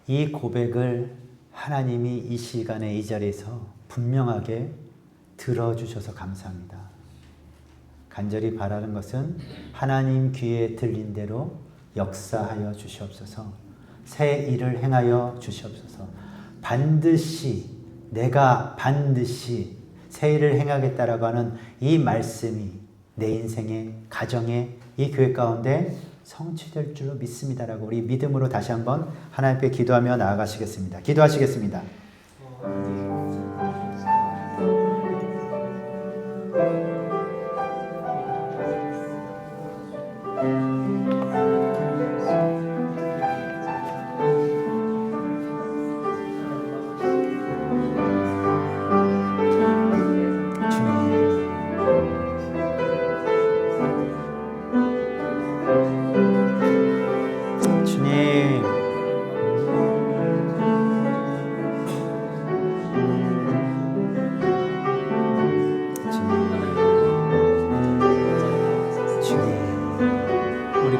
이 고백을 하나님이 이 시간에 이 자리에서 분명하게 들어주셔서 감사합니다. 간절히 바라는 것은 하나님 귀에 들린 대로 역사하여 주시옵소서. 새 일을 행하여 주시옵소서. 내가 반드시 새 일을 행하겠다라고 하는 이 말씀이 내 인생의, 가정의, 이 교회 가운데 성취될 줄로 믿습니다라고 우리 믿음으로 다시 한번 하나님께 기도하며 나아가시겠습니다. 기도하시겠습니다.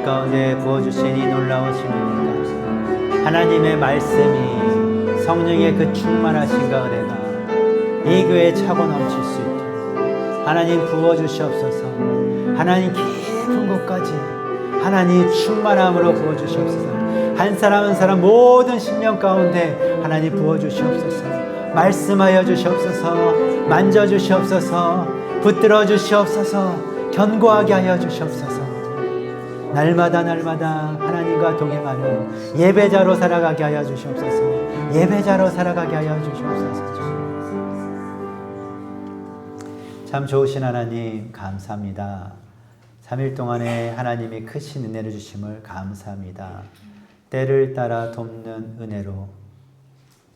가운데 부어주신 이 놀라우신 은혜가, 하나님의 말씀이 성령의 그 충만하신가 은혜가 이 교회에 차고 넘칠 수 있도록 하나님 부어주시옵소서. 하나님 깊은 곳까지 하나님 충만함으로 부어주시옵소서. 한 사람 한 사람 모든 심령 가운데 하나님 부어주시옵소서. 말씀하여 주시옵소서. 만져주시옵소서. 붙들어 주시옵소서. 견고하게 하여 주시옵소서. 날마다 하나님과 동행하는 예배자로 살아가게 하여 주시옵소서. 예배자로 살아가게 하여 주시옵소서. 참 좋으신 하나님 감사합니다. 3일 동안에 하나님이 크신 은혜를 주심을 감사합니다. 때를 따라 돕는 은혜로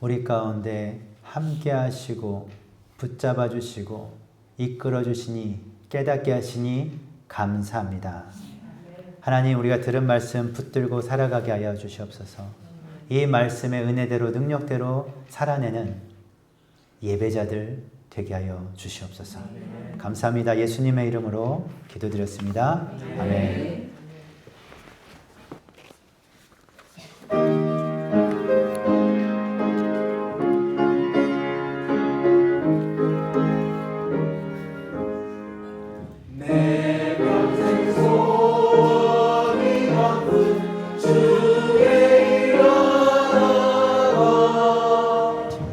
우리 가운데 함께 하시고 붙잡아 주시고 이끌어 주시니 깨닫게 하시니 감사합니다. 하나님, 우리가 들은 말씀 붙들고 살아가게 하여 주시옵소서. 이 말씀의 은혜대로 능력대로 살아내는 예배자들 되게 하여 주시옵소서. 감사합니다. 예수님의 이름으로 기도드렸습니다. 아멘. 내 평생 소원이 높은 주의 일어나라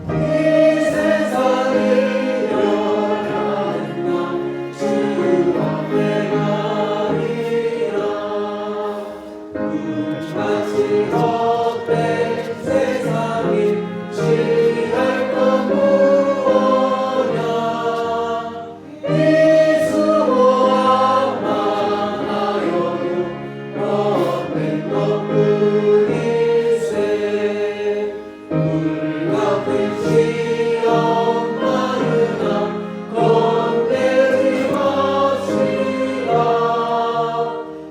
이 세상을 열하는 날 주 앞에 가리라 눈같이 헛된 세상이 취할 것 무엇냐 이 수고함 망하여도 얻는 것뿐일세 불같은 시험 많으나 건네지 마시라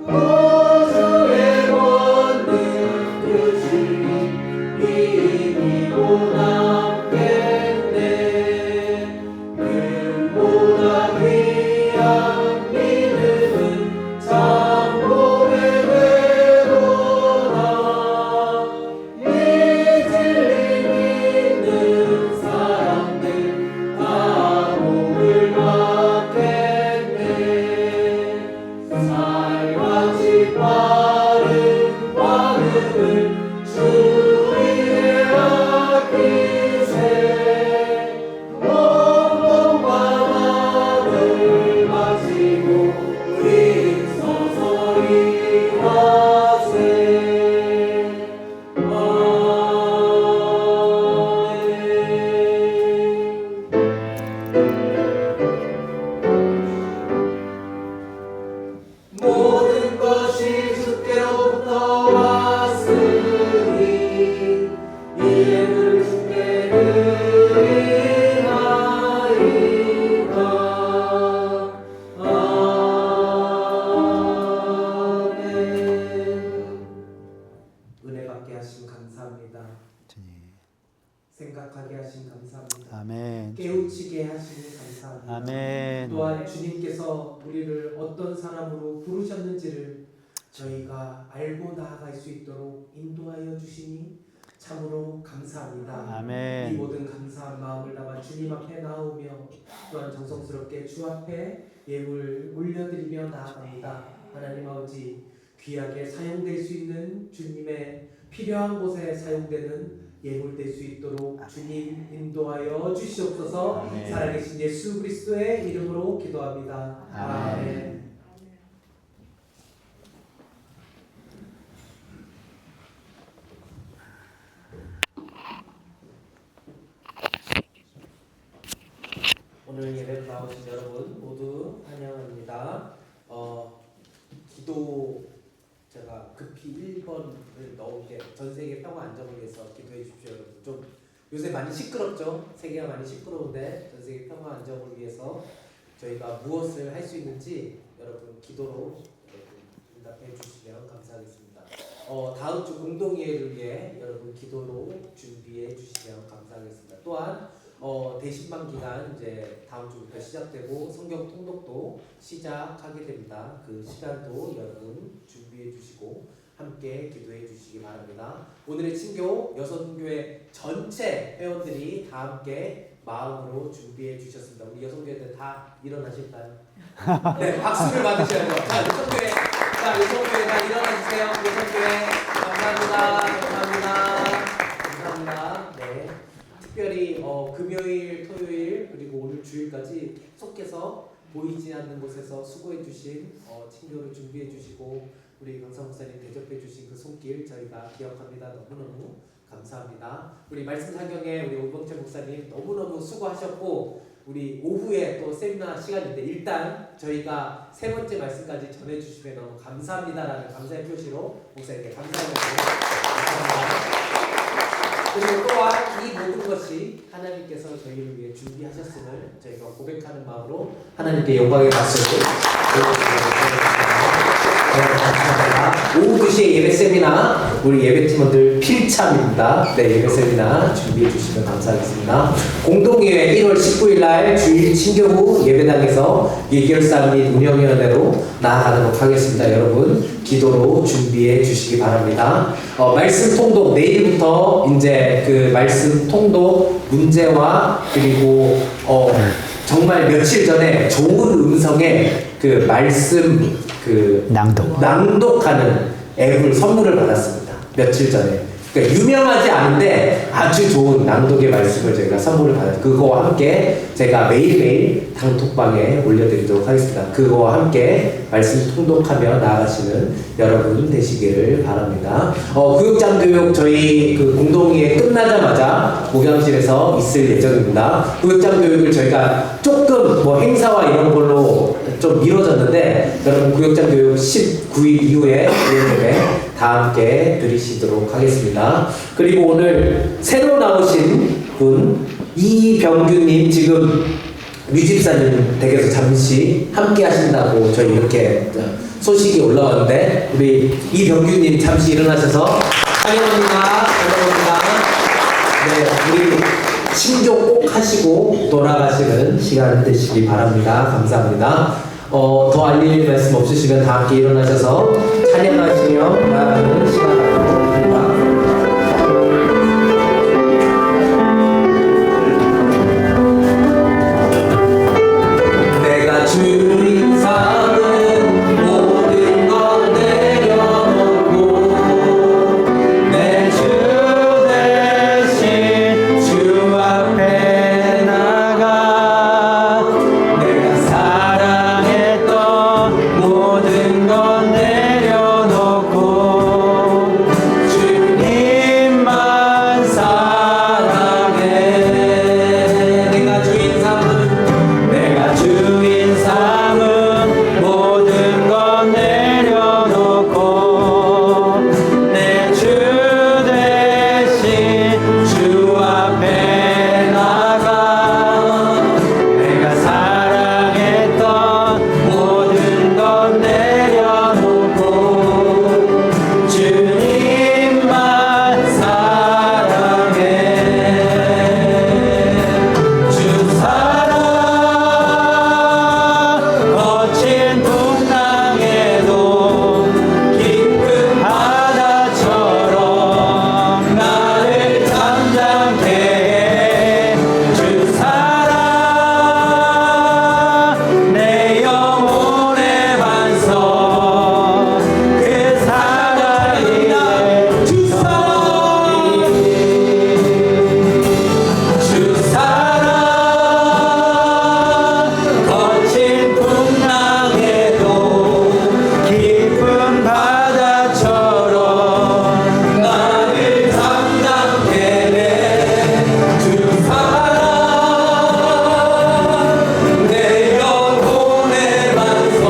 우주의 권능 크시니 이기고 남겠네 그보다 귀한 믿음은 참고의 외로다 이 진리 믿는 사람들 다 복을 받겠네 살같이 빠른 발음을 주 위에 아끼세 원봉과 마음을 가지고 우리 서서히 하세 아멘. 모든 것이 주께로부터 왔으니 이 예물 주께 드리나이다 아멘. 은혜 받게 하심 감사합니다. 생각하게 하심 감사합니다. 아멘. 깨우치게 하시니 감사합니다. 아멘. 또한 주님께서 우리를 어떤 사람으로 부르셨는지를 저희가 알고 나아갈 수 있도록 인도하여 주시니 참으로 감사합니다. 아멘. 이 모든 감사한 마음을 담아 주님 앞에 나오며 또한 정성스럽게 주 앞에 예물 올려드리며 나아갑니다. 하나님 아버지 귀하게 사용될 수 있는 주님의 필요한 곳에 사용되는 예물 될 수 있도록 주님 인도하여 주시옵소서. 아멘. 살아계신 예수 그리스도의 이름으로 기도합니다. 아멘. 오늘 예배로 나오신 여러분 모두 환영합니다. 기도 제가 급히 1번을 넣은 게 전 세계 평화 안정을 위해서 기도해 주십시오. 여러분 좀 요새 많이 시끄럽죠? 세계가 많이 시끄러운데 전 세계 평화 안정을 위해서 저희가 무엇을 할 수 있는지 여러분 기도로 응답해 주시면 감사하겠습니다. 다음 주 공동예를 위해 여러분 기도로 준비해 주시면 감사하겠습니다. 또한 대신방 기간 이제 다음 주부터 시작되고 성경 통독도 시작하게 됩니다. 그 시간도 여러분 준비해 주시고 함께 기도해 주시기 바랍니다. 오늘의 친교 여성교회 전체 회원들이 다 함께 마음으로 준비해 주셨습니다. 우리 여성교회들 다 일어나실까요? 네, 박수를 받으셔야죠. 자, 여성교회 다 일어나주세요. 여성교회 감사합니다. 네. 특별히 금요일, 토요일 그리고 오늘 주일까지 속해서 보이지 않는 곳에서 수고해 주신 친교를 준비해 주시고 우리 강상 목사님 대접해 주신 그 손길 저희가 기억합니다. 너무너무 감사합니다. 우리 말씀 사경에 우리 오범채 목사님 너무너무 수고하셨고 우리 오후에 또 세미나 시간인데 일단 저희가 세 번째 말씀까지 전해주시면 너무 감사합니다라는 감사의 표시로 목사님께 감사의 말씀 감사합니다. 그리고 또한 이 모든 것이 하나님께서 저희를 위해 준비하셨음을 저희가 고백하는 마음으로 하나님께 영광의 박수를 감사합니다. 오후 2시에 예배 세미나 우리 예배팀원들 필참입니다. 네, 예배 세미나 준비해 주시면 감사하겠습니다. 공동예회 1월 19일 날 주일 친교부 예배당에서 예결사 및 운영위원회로 나아가도록 하겠습니다. 여러분 기도로 준비해 주시기 바랍니다. 말씀 통독 내일부터 이제 그 말씀 통독 문제와 그리고 정말 며칠 전에 좋은 음성의 그 말씀 그 낭독하는 앱을 선물을 받았습니다. 며칠 전에. 그러니까 유명하지 않은데 아주 좋은 낭독의 말씀을 저희가 선물을 받았어요. 그거와 함께 제가 매일매일 단톡방에 올려드리도록 하겠습니다. 그거와 함께 말씀 통독하며 나아가시는 여러분 되시기를 바랍니다. 구역장 교육 저희 그 공동회의 끝나자마자 목양실에서 있을 예정입니다. 구역장 교육을 저희가 조금 뭐 행사와 이런 걸로 좀 미뤄졌는데 여러분 구역장 교육 19일 이후에 다 함께 들으시도록 하겠습니다. 그리고 오늘 새로 나오신 분 이병규님 지금 류집사님 댁에서 잠시 함께 하신다고 저희 이렇게 소식이 올라왔는데 우리 이병규님 잠시 일어나셔서 환영합니다. 네, 우리 신조 꼭 하시고 돌아가시는 시간 되시기 바랍니다. 감사합니다. 더 알릴 말씀 없으시면 다 함께 일어나셔서 찬양하시며 나아가는 시간 갖도록 합니다. 내가 주인 삼은 모든 것 내려놓고 내 주 대신 주 앞에 나가 내가 사랑했던 모든 것 내려놓고 주님만 사랑해. 내가 주인 삼은 모든 것 내려놓고 내 주 대신 주 앞에 나가 내가 사랑했던 모든 것 내려놓고 주님만 사랑해. 주 사랑 거친 풍랑에도 깊은 바다처럼 나를 잠잠케 해. 주 사랑 내 영혼의 반석 그 사랑이 주 사랑 거친 풍랑에도 깊은 바다처럼 나를 잠잠케 해. 주 사랑 내 영혼의 반석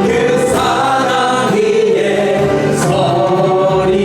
그 사랑 위에 서리.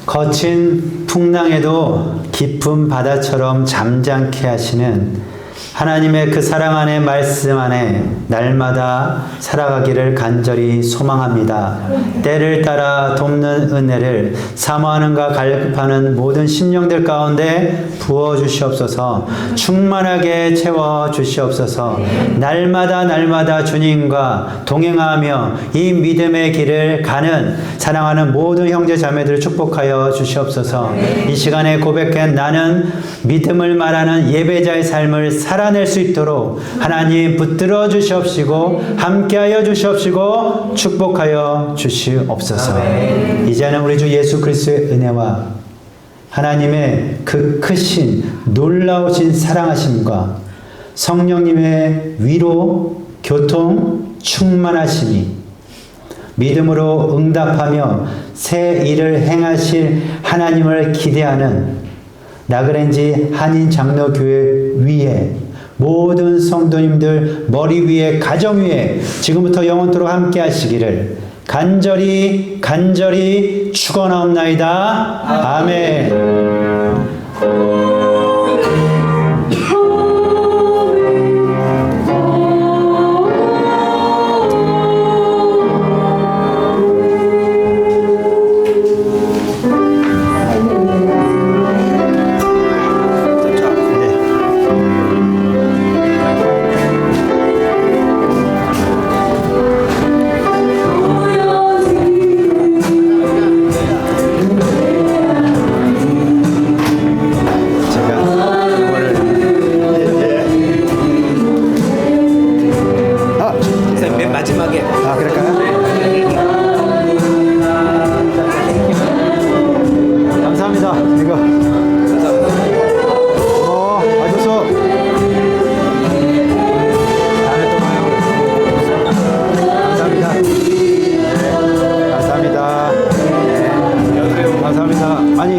거친 풍랑에도 깊은 바다처럼 잠잠케 하시는 하나님의 그 사랑 안에 말씀 안에 날마다 살아가기를 간절히 소망합니다. 때를 따라 돕는 은혜를 사모하는가 갈급하는 모든 심령들 가운데 부어주시옵소서. 충만하게 채워주시옵소서. 날마다 주님과 동행하며 이 믿음의 길을 가는 사랑하는 모든 형제 자매들을 축복하여 주시옵소서. 이 시간에 고백한 나는 믿음을 말하는 예배자의 삶을 살아낼 수 있도록 하나님 붙들어 주시옵시고 함께하여 주시옵시고 축복하여 주시옵소서. 이제는 우리 주 예수 그리스도의 은혜와 하나님의 그 크신 놀라우신 사랑하심과 성령님의 위로 교통 충만하심이 믿음으로 응답하며 새 일을 행하실 하나님을 기대하는 나그렌지 한인 장로교회 위에 모든 성도님들 머리 위에 가정 위에 지금부터 영원토록 함께 하시기를 간절히 축원하옵나이다. 아멘. 마지막에. 아, 그럴까요? 감사합니다. 이거. 와줬어. 다음에 또 봐요. 감사합니다. 감사합니다. 네. 감사합니다. 아니,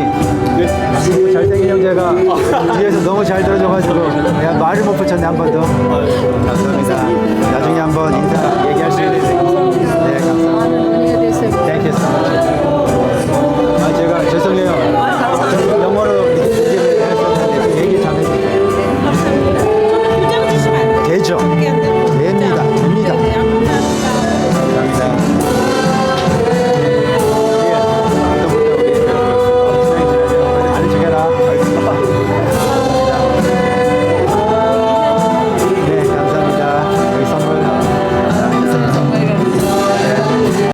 잘생긴 형제가 뒤에서 너무 잘 들어줘가지고 내가 말을 못 붙였네, 한 번 더. 감사합니다. 나중에 한번 인사.